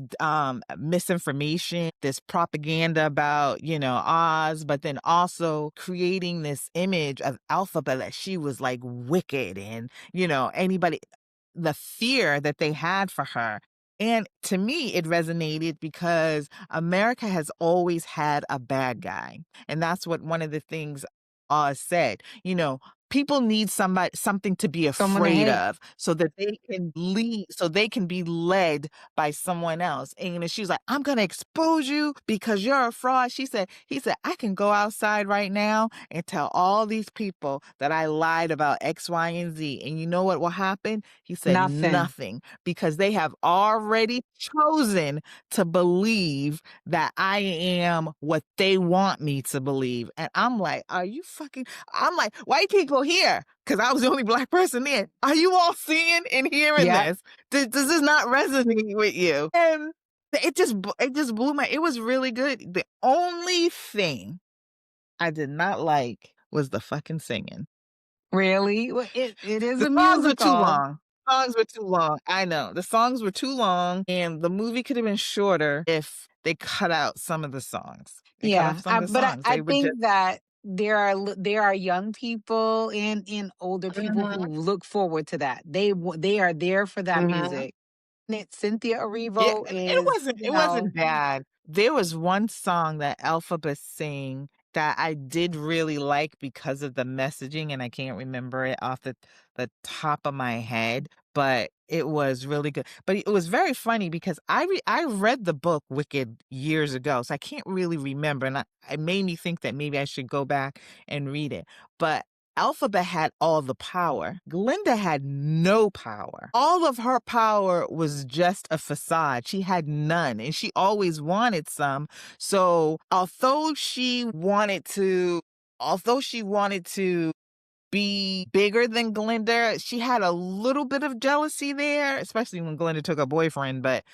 misinformation, this propaganda about, Oz, but then also creating this image of Alphaba that she was like wicked and, anybody, the fear that they had for her. And to me, it resonated because America has always had a bad guy. And that's what one of the things Oz said. People need something to be Someone to afraid hate. of so that they can lead, so they can be led by someone else. And she was like, I'm gonna expose you because you're a fraud. He said, I can go outside right now and tell all these people that I lied about X, Y, and Z. And you know what will happen? He said, Nothing. nothing, because they have already chosen to believe that I am what they want me to believe. And I'm like, are you fucking I'm like, white people here, because I was the only black person there. Are you all seeing and hearing Yep. this? Does this not resonate with you? And it just blew my. It was really good. The only thing I did not like was the fucking singing. Really? Well, it is The a songs were too musical. long. Songs were too long. I know. The songs were too long, and the movie could have been shorter if they cut out some of the songs. They cut off Yeah, some of the but songs. I They were just think that there are young people and older people who Mhm, look forward to that. They are there for that mhm. music. And Cynthia Yeah, Erivo it is, wasn't it wasn't bad. There was one song that Elphaba sang that I did really like because of the messaging, and I can't remember it off the top of my head, but it was really good. But it was very funny because I read the book Wicked years ago, so I can't really remember, and it made me think that maybe I should go back and read it. But Elphaba had all the power. Glinda had no power. All of her power was just a facade. She had none, and she always wanted some. So, although she wanted to be bigger than Glinda. She had a little bit of jealousy there, especially when Glinda took a boyfriend. But,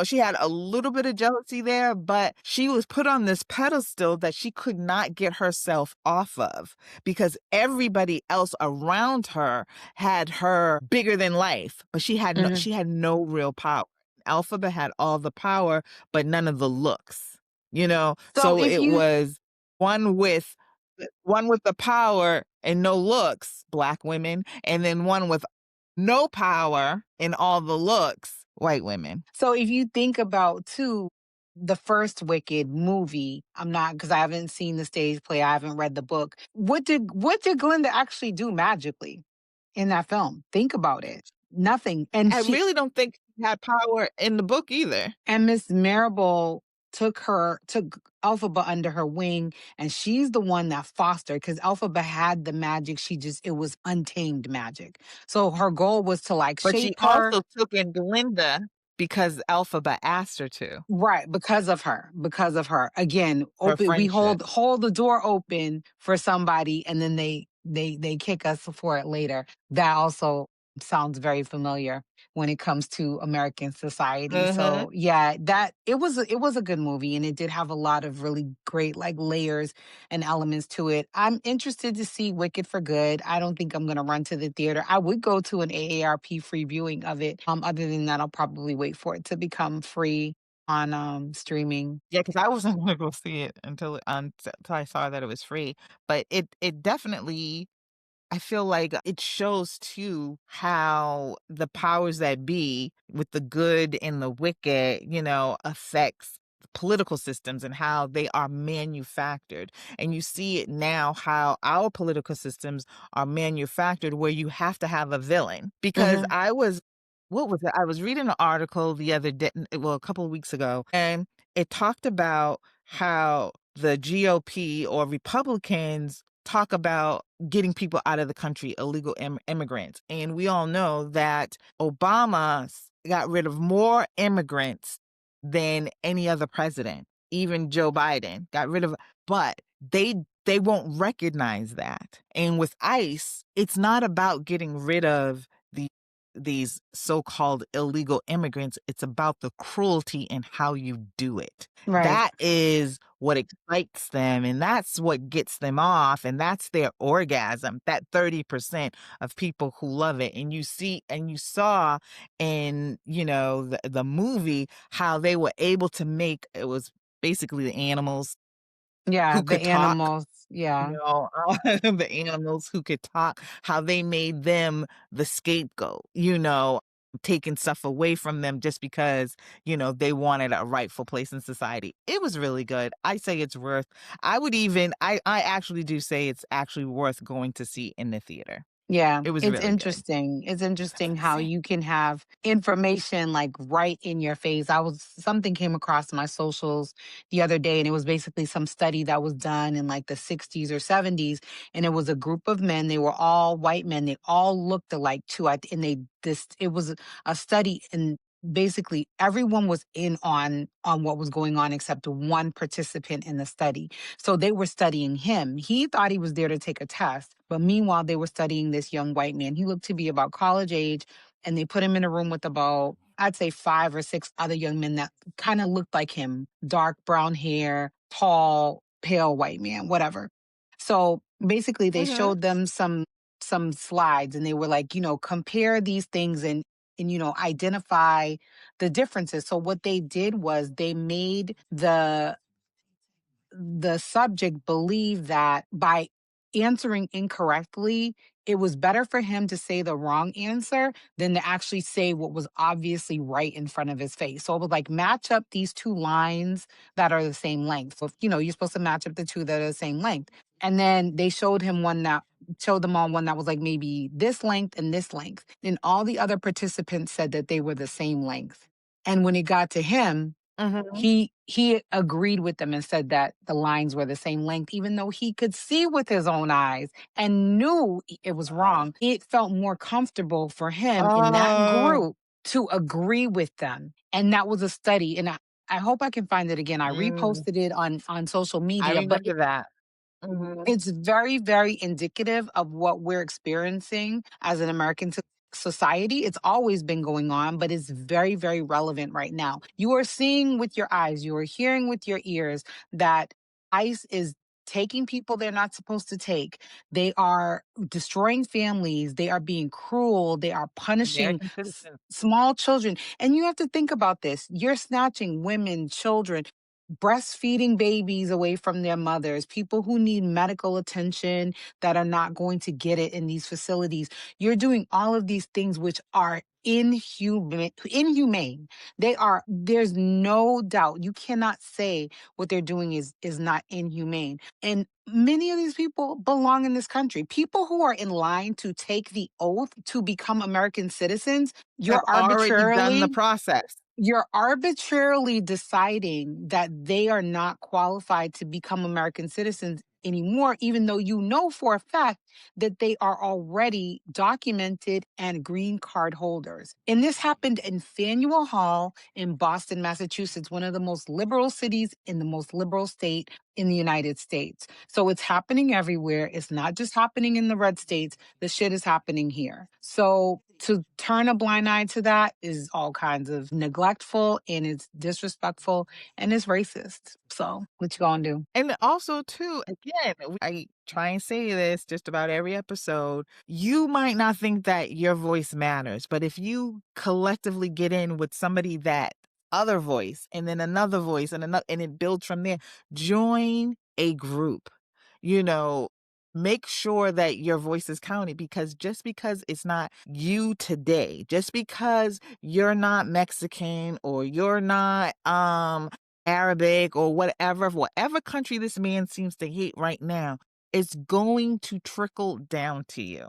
she had a little bit of jealousy there, but she was put on this pedestal that she could not get herself off of because everybody else around her had her bigger than life, but Mhm. she had no real power. Alphaba had all the power, but none of the looks, So So if it you was one with one with the power and no looks, black women, and then one with no power and all the looks, white women. so if you think about too the first Wicked movie, I'm not because I haven't seen the stage play, I haven't read the book. What did Glinda actually do magically in that film? Think about it. Nothing. I really don't think she had power in the book either. And Miss Marable took Elphaba under her wing, and she's the one that fostered because Elphaba had the magic. It was untamed magic. So her goal was to like But she shape her. also took in Glinda because Elphaba asked her to Right, because of her. Again, for open we friendship. hold the door open for somebody and then they kick us for it later. That also sounds very familiar when it comes to American society. Mhm. So, yeah, that it was a good movie and it did have a lot of really great like layers and elements to it. I'm interested to see Wicked for Good. I don't think I'm going to run to the theater. I would go to an AARP free viewing of it. Other than that, I'll probably wait for it to become free on, streaming. Yeah, because I wasn't gonna go see it until I saw that it was free, but it definitely I feel like it shows too how the powers that be with the good and the wicked, affects political systems and how they are manufactured. And you see it now how our political systems are manufactured where you have to have a villain. Because Mhm, what was it? I was reading an article the other day, well, a couple of weeks ago, and it talked about how the GOP or Republicans talk about getting people out of the country, illegal immigrants. And we all know that got rid of more immigrants than any other president. Even Joe Biden got rid of, but they won't recognize that. And with ICE, it's not about getting rid of the these so-called illegal immigrants, it's about the cruelty and how you do it. Right. That is what excites them, and that's what gets them off, and that's their orgasm, that 30% of people who love it. And you saw in, the movie how they were able to make it was basically the animals Yeah, who the could talk. animals. Yeah. The animals who could talk, how they made them the scapegoat, taking stuff away from them just because, they wanted a rightful place in society. It was really good. I say it's worth I actually do say it's actually worth going to see in the theater. Yeah, It was it's really good. interesting. It's interesting how you can have information like right in your face. Something came across my socials the other day, and it was basically some study that was done in like the 60s or 70s. And it was a group of men. They were all white men. They all looked alike too. And it was a study, and basically everyone was in on what was going on except one participant in the study. So they were studying him. He thought he was there to take a test, but meanwhile, they were studying this young white man. He looked to be about college age, and they put him in a room with about, I'd say, 5 or 6 other young men that kind of looked like him, dark brown hair, tall, pale white man, whatever. So basically, they Mhm. showed them some slides, and they were like, compare these things and identify the differences. So what they did was they made the subject believed that by answering incorrectly, it was better for him to say the wrong answer than to actually say what was obviously right in front of his face. So it was like match up these two lines that are the same length. So, you're supposed to match up the two that are the same length. And then they showed them all one that was like maybe this length and this length. And all the other participants said that they were the same length. And when it got to him, Mhm. he agreed with them and said that the lines were the same length, even though he could see with his own eyes and knew it was wrong. It felt more comfortable for him in that Oh, group to agree with them. And that was a study. And I hope I can find it again. I mm, reposted it on social I media, but remember that. Mhm. it's very, very indicative of what we're experiencing as an American society. It's always been going on, but it's very, very relevant right now. You are seeing with your eyes, you are hearing with your ears that ICE is taking people they're not supposed to take. They are destroying families. They are being cruel. They are punishing American citizens. small children. And you have to think about this. You're snatching women, children, breastfeeding babies away from their mothers, people who need medical attention that are not going to get it in these facilities. You're doing all of these things which are inhumane. There's no doubt. You cannot say what they're doing is not inhumane. And many of these people belong in this country. People who are in line to take the oath to become American citizens, Have already done the process. you're arbitrarily deciding that they are not qualified to become American citizens anymore, even though you know for a fact that they are already documented and green card holders. And this happened in Faneuil Hall in Boston, Massachusetts, one of the most liberal cities in the most liberal state in the United States. So it's happening everywhere. It's not just happening in the red states. The shit is happening here. So to turn a blind eye to that is all kinds of neglectful, and it's disrespectful, and it's racist. So what you gonna do? And also too, again, I try and say this just about every episode. You might not think that your voice matters, but if you collectively get in with somebody that other voice and then another voice and another and it builds from there, join a group. You know, make sure that your voice is counted because just because it's not you today, just because you're not Mexican or you're not Arabic or whatever country this man seems to hate right now, it's going to trickle down to you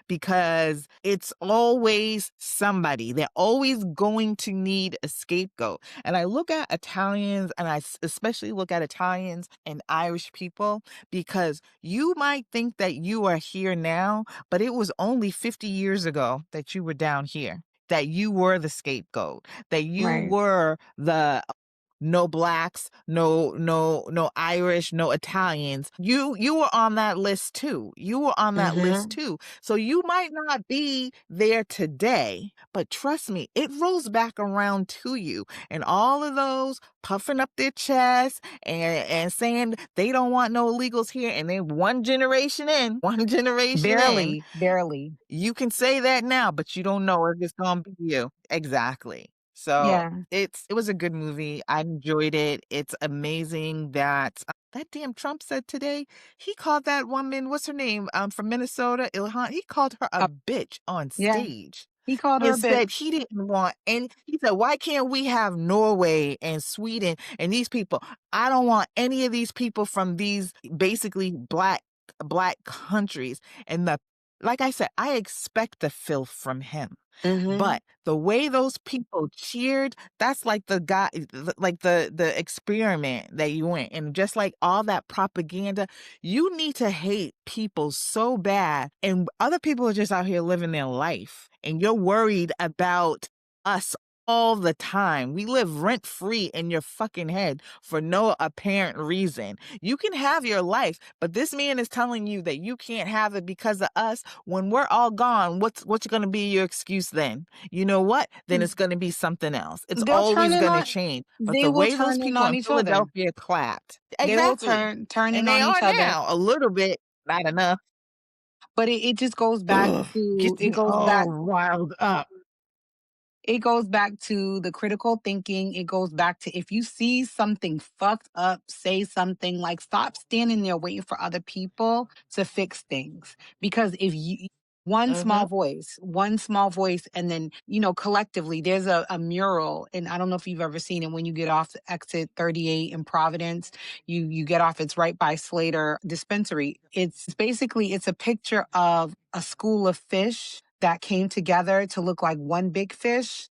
because it's always somebody. They're always going to need a scapegoat. And I look at Italians and especially look at Italians and Irish people because you might think that you are here now, but it was only 50 years ago that you were down here, that you were the scapegoat, that you Right. were the no blacks, no Irish, no Italians. You were on that list too. You were on that list Mhm. too. So you might not be there today, but trust me, it rolls back around to you. And all of those puffing up their chests and saying they don't want no illegals here, and then one generation in, one generation in, Barely, barely. you can say that now, but you don't know if it's gonna be you. Exactly. So, Yeah. it was a good movie. I enjoyed it. It's amazing that that damn Trump said today, he called that woman, what's her name, from Minnesota, Ilhan, he called her a Uh, bitch on yeah. stage He called her and a said bitch. he didn't want any he said, "Why can't we have Norway and Sweden and these people? I don't want any of these people from these basically black countries." And the like I said, I expect the filth from him. Mhm. But the way those people cheered, that's like the guy like the experiment that you went, and just like all that propaganda, you need to hate people so bad, and other people are just out here living their life, and you're worried about us all the time. We live rent free in your fucking head for no apparent reason. You can have your life, but this man is telling you that you can't have it because of us. When we're all gone, what's going to be your excuse then? You know what? Then it's going to be something else. It's They'll turn always it going to on. change. But They the will way those turn it people on in each other. Philadelphia clapped. They will Exactly. turn And it they on are each other. now a little bit, not enough. But it just goes back Ugh, to gets me all riled up. it goes back to the critical thinking. It goes back to if you see something fucked up, say something. Like, stop standing there waiting for other people to fix things. Because if you, Mhm. one small voice, and then, collectively, there's a mural. And I don't know if you've ever seen it when you get off exit 38 in Providence. You get off, it's right by Slater Dispensary. It's basically, it's a picture of a school of fish that came together to look like one big fish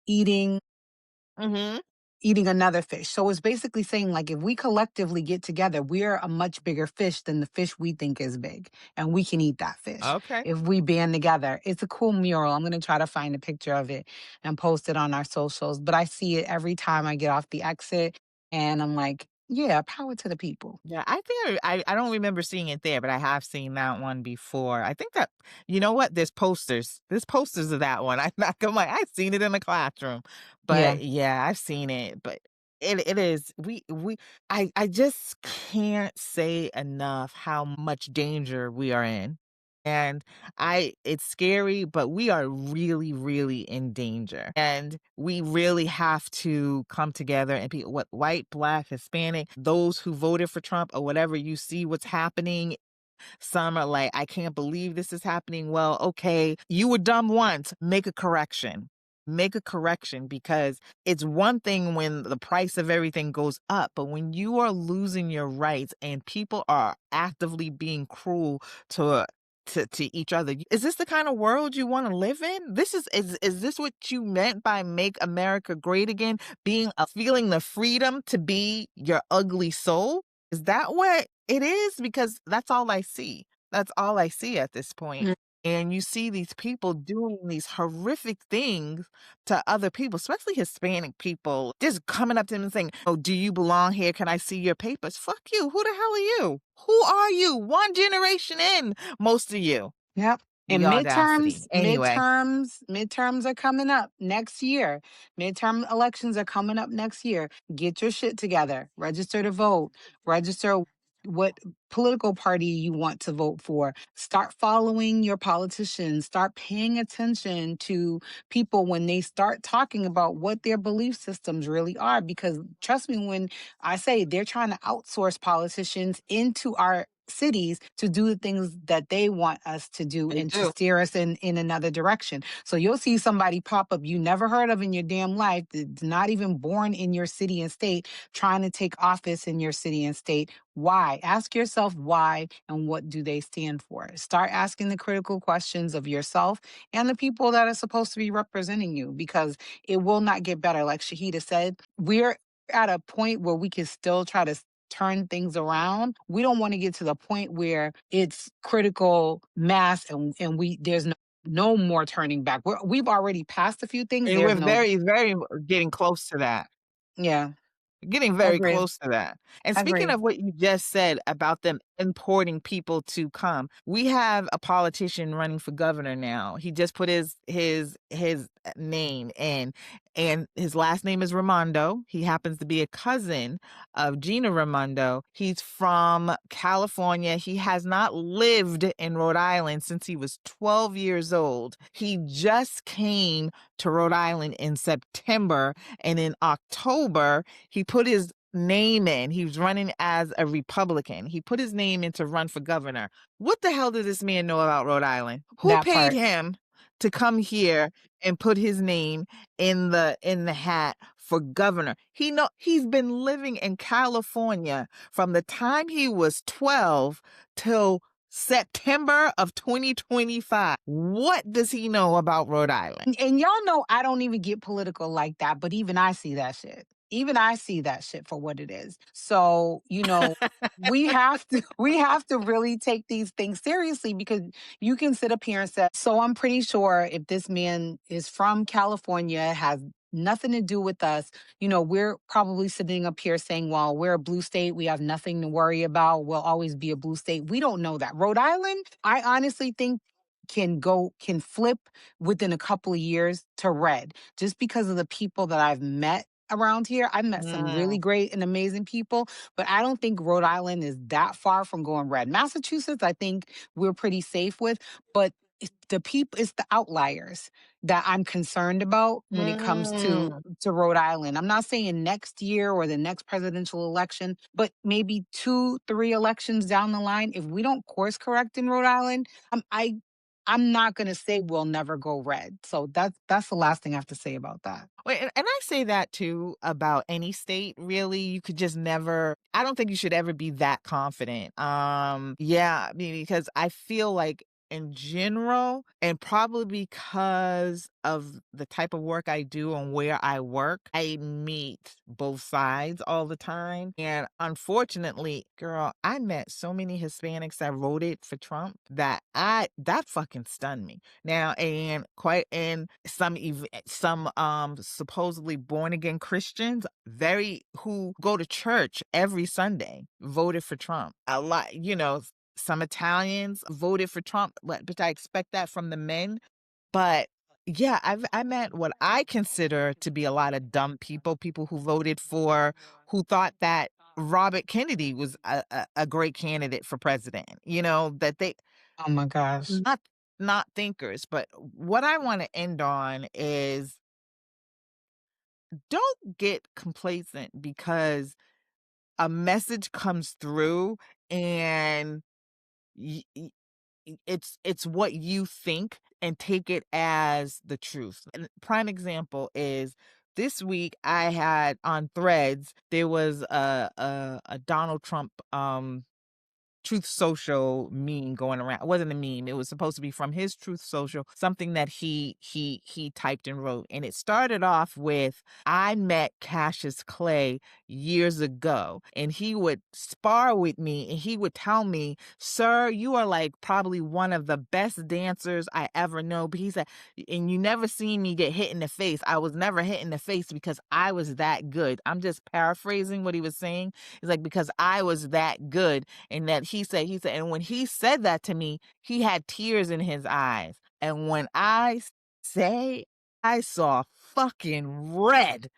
Mhm. eating another fish. So it's basically saying, like, if we collectively get together, we're a much bigger fish than the fish we think is big, and we can eat that fish Okay. if we band together. It's a cool mural. I'm going to try to find a picture of it and post it on our socials, but I see it every time I get off the exit, and I'm like, yeah, power to the people. Yeah, I think I don't remember seeing it there, but I have seen that one before. I think that you know what? There's posters. There's posters of that one. I'm not gonna lie, I've seen it in the classroom. Yeah. But yeah, I've seen it. But it is we I just can't say enough how much danger we are in. And I it's scary, but we are really, really in danger. And we really have to come together and be what white, black, Hispanic, those who voted for Trump or whatever, you see what's happening. Some are like, I can't believe this is happening. Well, okay, you were dumb once. Make a correction. Make a correction because it's one thing when the price of everything goes up, but when you are losing your rights and people are actively being cruel to to each other, is this the kind of world you want to live in? Is this what you meant by make America great again? Being feeling the freedom to be your ugly soul? Is that what it is? Because that's all I see. That's all I see at this point. And you see these people doing these horrific things to other people, especially Hispanic people, just coming up to them and saying, "Oh, do you belong here? Can I see your papers?" Fuck you. Who the hell are you? Who are you? One generation in, most of you. Yep. The And audacity. Anyway, midterms are coming up next year. Midterm elections are coming up next year. Get your shit together. Register to vote. Register what political party you want to vote for. Start following your politicians. Start paying attention to people when they start talking about what their belief systems really are. Because trust me, when I say they're trying to outsource politicians into our cities to do the things that they want us to do they and to do. steer us in another direction. So you'll see somebody pop up you never heard of in your damn life, that's not even born in your city and state, trying to take office in your city and state. Why? Ask yourself why and what do they stand for. Start asking the critical questions of yourself and the people that are supposed to be representing you, because it will not get better. Like Shahida said, we're at a point where we can still try to turn things around. We don't want to get to the point where it's critical mass, and we there's no more turning back. We've already passed a few things. And There's we're no very, very getting close to that. yeah. Getting very Agree. close to that. And speaking Agree. of what you just said about them importing people to come, we have a politician running for governor now. He just put his name in, and his last name is Raimondo. He happens to be a cousin of Gina Raimondo. He's from California. He has not lived in Rhode Island since he was 12 years old. He just came to Rhode Island in September, and in October he put his name in. He was running as a Republican. He put his name in to run for governor. What the hell does this man know about Rhode Island? Who That paid part. him to come here and put his name in the hat for governor? He's been living in California from the time he was 12 till September of 2025. What does he know about Rhode Island? And y'all know I don't even get political like that, but even I see that shit. Even I see that shit for what it is. So, we have to really take these things seriously because you can sit up here and say, so I'm pretty sure if this man is from California, has nothing to do with us, we're probably sitting up here saying, well, we're a blue state, we have nothing to worry about, we'll always be a blue state. We don't know that. Rhode Island, I honestly think can flip within a couple of years to red just because of the people that I've met around here. I've met some really Mm. great and amazing people, but I don't think Rhode Island is that far from going red. Massachusetts, I think we're pretty safe with, but it's the outliers that I'm concerned about when it comes Mm. to Rhode Island. I'm not saying next year or the next presidential election, but maybe 2, 3 elections down the line. If we don't course correct in Rhode Island, I'm not gonna say we'll never go red. So that's the last thing I have to say about that. Wait, and I say that too about any state, really. You could just never I don't think you should ever be that confident. Yeah, I mean, because I feel like in general, and probably because of the type of work I do and where I work, I meet both sides all the time. And unfortunately, girl, I met so many Hispanics that voted for Trump that fucking stunned me. Now, and some supposedly born again Christians, very who go to church every Sunday, voted for Trump. A lot, some Italians voted for Trump, but I expect that from the men. But yeah, I met what I consider to be a lot of dumb people who voted for, who thought that Robert Kennedy was a great candidate for president. That they Oh my gosh. not not thinkers. But what I want to end on is don't get complacent because a message comes through and y- y- it's what you think and take it as the truth. And prime example is this week I had on Threads there was a Donald Trump Truth Social meme going around. It wasn't a meme. It was supposed to be from his Truth Social, something that he typed and wrote. And it started off with, I met Cassius Clay years ago, and he would spar with me and he would tell me, "Sir, you are like probably one of the best dancers I ever know." But he said, and you never seen me get hit in the face. I was never hit in the face because I was that good. I'm just paraphrasing what he was saying. He's like, because I was that good. And that he said, and when he said that to me, he had tears in his eyes. And when say I saw fucking red,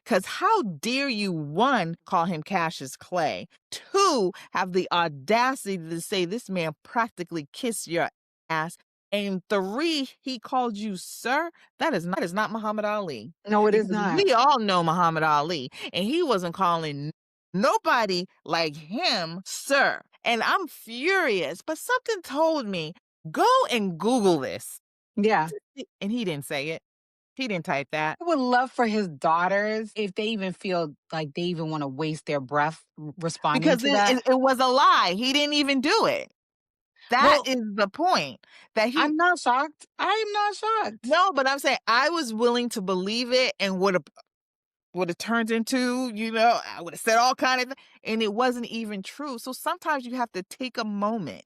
because how dare you, one, call him Cassius Clay, two, have the audacity to say this man practically kissed your ass, and three, he called you sir? That is not Muhammad Ali. No, it is Because not. we all know Muhammad Ali, and he wasn't calling nobody like him sir. And I'm furious, but something told me, go and Google this. Yeah. And he didn't say it. He didn't type that. I would love for his daughters, if they even feel like they even want to waste their breath responding Because to it that. it it was a lie, he didn't even do it. That Well, is the point, that he I'm not shocked. I am not shocked. no, but I'm saying I was willing to believe it and would have turned into, I would have said all kind of and it wasn't even true. So sometimes you have to take a moment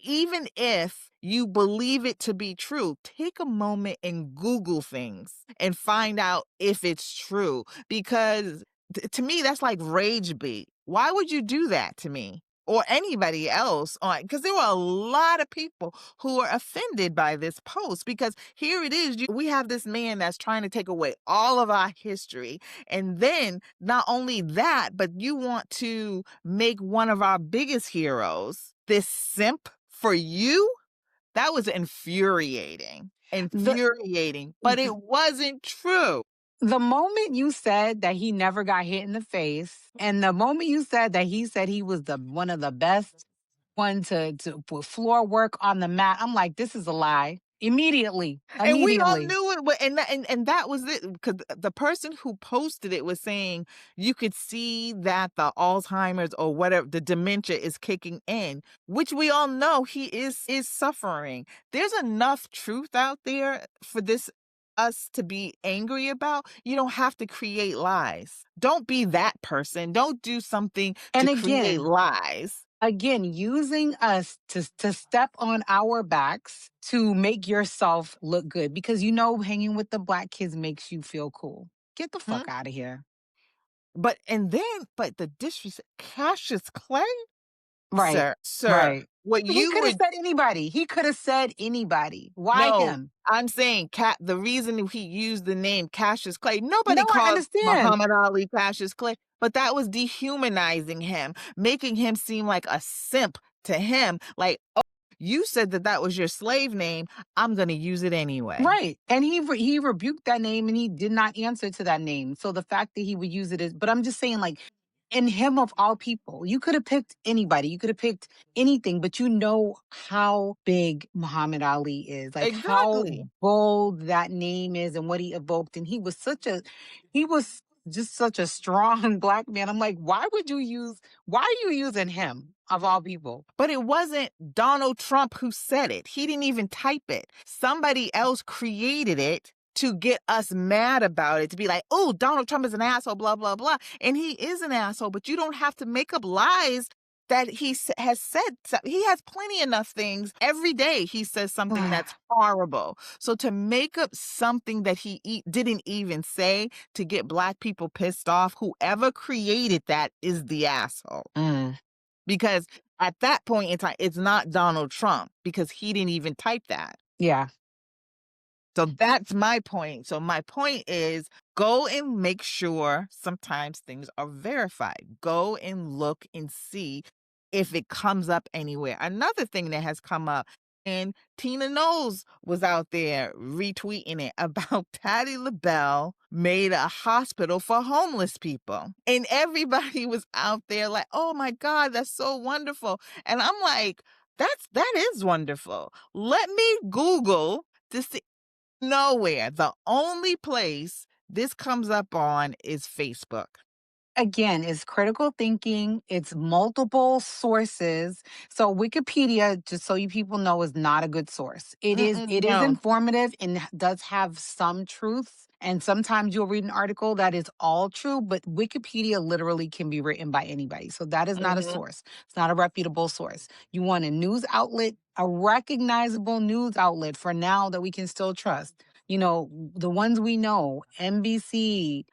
even if you believe it to be true, take a moment and Google things and find out if it's true. Because To me, that's like rage bait. Why would you do that to me or anybody else on, because there were a lot of people who were offended by this post, because here it is, we have this man that's trying to take away all of our history, and then not only that, but you want to make one of our biggest heroes this simp for you? That was infuriating. The Infuriating, but it wasn't true. the moment you said that he never got hit in the face, and the moment you said he was the one of the best one to put floor work on the mat, I'm like, this is a lie. Immediately, And we all immediately. knew it, and that was it, because the person who posted it was saying you could see that the Alzheimer's or whatever, the dementia is kicking in, which we all know he is suffering. There's enough truth out there for this us to be angry about. You don't have to create lies. Don't be that person. Don't do something And to create again, lies. using us to step on our backs to make yourself look good because you know hanging with the black kids makes you feel cool. Get the fuck Hmm? out of here. But the disrespect, Cassius Clay? Right. Sir, Right. what He you could have would said anybody. He could have said anybody. Why no, him? I'm saying the reason he used the name Cassius Clay, No, nobody I calls understand. Muhammad Ali Cassius Clay, but that was dehumanizing him, making him seem like a simp to him. Like, oh, you said that that was your slave name. I'm going to use it anyway. Right. And he rebuked that name and he did not answer to that name. So the fact that he would use it is, but I'm just saying, like, in him of all people, you could have picked anybody. You could have picked anything, but you know how big Muhammad Ali is, like how Exactly. bold that name is and what he evoked. And he was just such a strong black man. I'm like, why are you using him of all people? But it wasn't Donald Trump who said it. He didn't even type it. Somebody else created it to get us mad about it, to be like, oh, Donald Trump is an asshole, blah, blah, blah. And he is an asshole, but you don't have to make up lies that has said. He has plenty enough things every day. He says something that's horrible. So to make up something that didn't even say to get black people pissed off, whoever created that is the asshole. Mm, Because at that point in time, it's not Donald Trump because he didn't even type that. yeah. So that's my point. So my point is, go and make sure sometimes things are verified. Go and look and see if it comes up anywhere. Another thing that has come up, and Tina Knowles was out there retweeting it about Patti LaBelle made a hospital for homeless people. And everybody was out there like, oh my God, that's so wonderful. And I'm like, that is wonderful. Let me Google to see. Nowhere. The only place this comes up on is Facebook. Again, it's critical thinking, it's multiple sources. So Wikipedia, just so you people know, is not a good source. Mm-mm, It is no. informative and does have some truth. And sometimes you'll read an article that is all true, but Wikipedia literally can be written by anybody. So that is not a Mhm, source. It's not a reputable source. You want a news outlet, a recognizable news outlet for now that we can still trust. You know, the ones we know, NBC,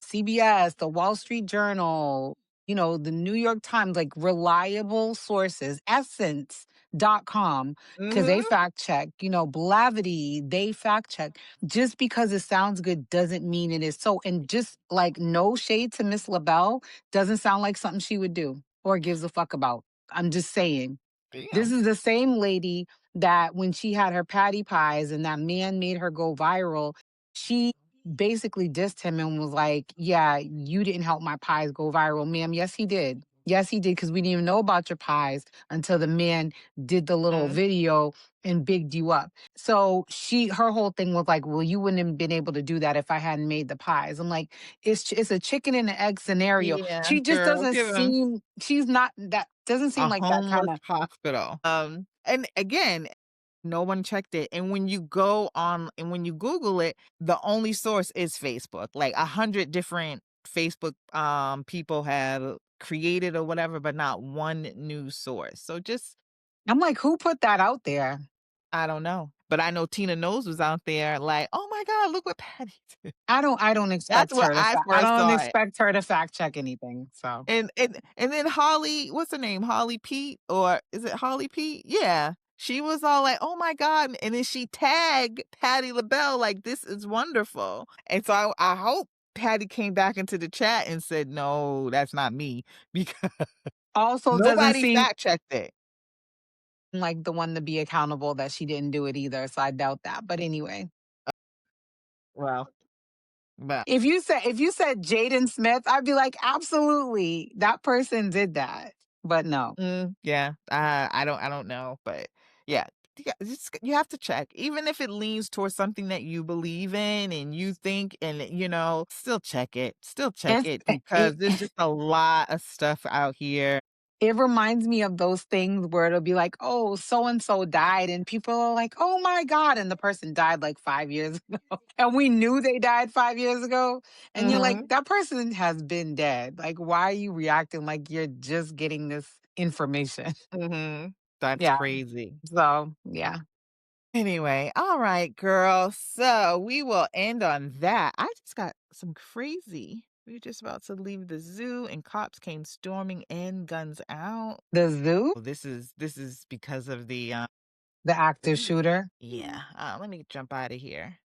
CBS, the Wall Street Journal, the New York Times, like reliable sources, essence.com, because they mhm. fact check, Blavity, they fact check. Just because it sounds good doesn't mean it is so. And just like no shade to Miss LaBelle doesn't sound like something she would do or gives a fuck about. I'm just saying. This Damn. is the same lady that when she had her patty pies and that man made her go viral, she basically dissed him and was like, yeah, you didn't help my pies go viral, ma'am. Yes, he did. Yes, he did, because we didn't even know about your pies until the man did the little Mhm. video and bigged you up. So her whole thing was like, well, you wouldn't have been able to do that if I hadn't made the pies. I'm like, it's a chicken and an egg scenario. Yeah, She just girl, doesn't give him seem, she's not that, doesn't seem a like that kind homeless of. hospital. And again, no one checked it. And when you go on and when you Google it, the only source is Facebook. Like 100 different Facebook people have created or whatever, but not one news source. So just I'm like, who put that out there? I don't know. But I know Tina Knowles was out there like, "Oh my god, look what Patty did." I don't That's expect where her to I I first don't saw it. expect her to fact check anything. So And then Holly, what's her name? Holly Pete, or is it Holly Pete? Yeah. She was all like, "Oh my god," and then she tagged Patti LaBelle like, "This is wonderful." And so I hope Patty came back into the chat and said, "No, that's not me," because also doesn't nobody seem fact checked it. like the one to be accountable that she didn't do it either. So I doubt that. But anyway. Well, but If you said Jaden Smith, I'd be like, absolutely, that person did that. But no. yeah, I don't know, but yeah, you have to check, even if it leans towards something that you believe in and you think, and still check It's, it it because there's just a lot of stuff out here. it reminds me of those things where it'll be like, oh, so and so died, and people are like, oh my God. And the person died like 5 years ago. And we knew they died 5 years ago. And you're like, Mhm, that person has been dead. Like, why are you reacting like you're just getting this information? mhm. That's Yeah. crazy. So yeah. Anyway, all right, girl. So we will end on that. I just got some crazy. We were just about to leave the zoo and cops came storming in, guns out. The zoo, Well, this is because of the the active Ooh. shooter. Yeah, let me jump out of here.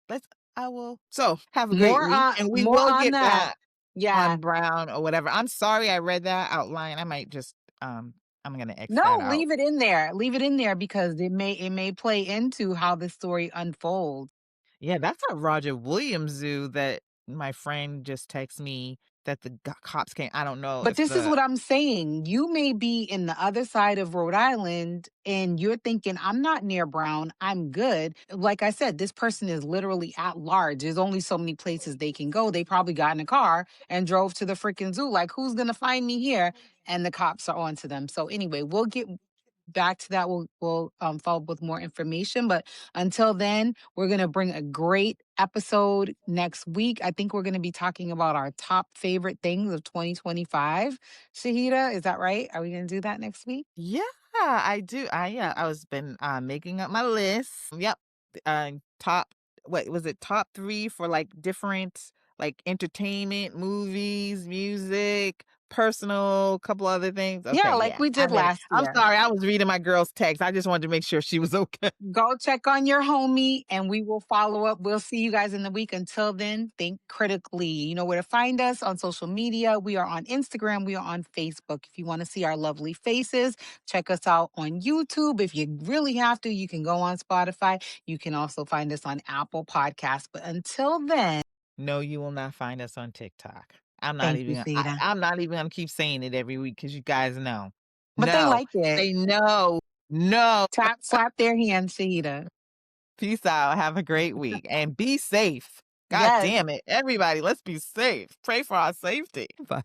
I will so, have a great More week, on and we more will on get that. back Yeah. on Brown or whatever. I'm sorry I read that outline. I might just, I'm gonna X No, that out. leave it in there. Leave it in there because it may play into how the story unfolds. Yeah, that's a Roger Williams Zoo that my friend just texted me that the cops came. I don't know But if this is the what I'm saying. You may be in the other side of Rhode Island and you're thinking, I'm not near Brown. I'm good. Like I said, this person is literally at large. There's only so many places they can go. They probably got in a car and drove to the freaking zoo. Like, who's going to find me here? And the cops are on to them. So, anyway, we'll get back to that. We'll follow up with more information. But until then, we're going to bring a great episode next week. I think we're going to be talking about our top favorite things of 2025. Shahida, is that right? Are we going to do that next week? Yeah, I do. Yeah, I was been making up my list. Yep. Top what was it? Top 3 for like different like entertainment, movies, music, personal, couple other things. Yeah, Okay, like yeah. we did last I'm year. sorry. I was reading my girl's text. I just wanted to make sure she was okay. Go check on your homie and we will follow up. We'll see you guys in the week. Until then, think critically. You know where to find us on social media. We are on Instagram. We are on Facebook. If you want to see our lovely faces, check us out on YouTube. If you really have to, you can go on Spotify. You can also find us on Apple Podcasts. But until then, No, you will not find us on TikTok. thank you, Seda. I'm not even gonna keep saying it every week because you guys know. But they No. like it. Say no. No. Tap, slap their hands, Shahida. Peace out. Have a great week and be safe. God Yes. damn it. Everybody, let's be safe. Pray for our safety. Bye.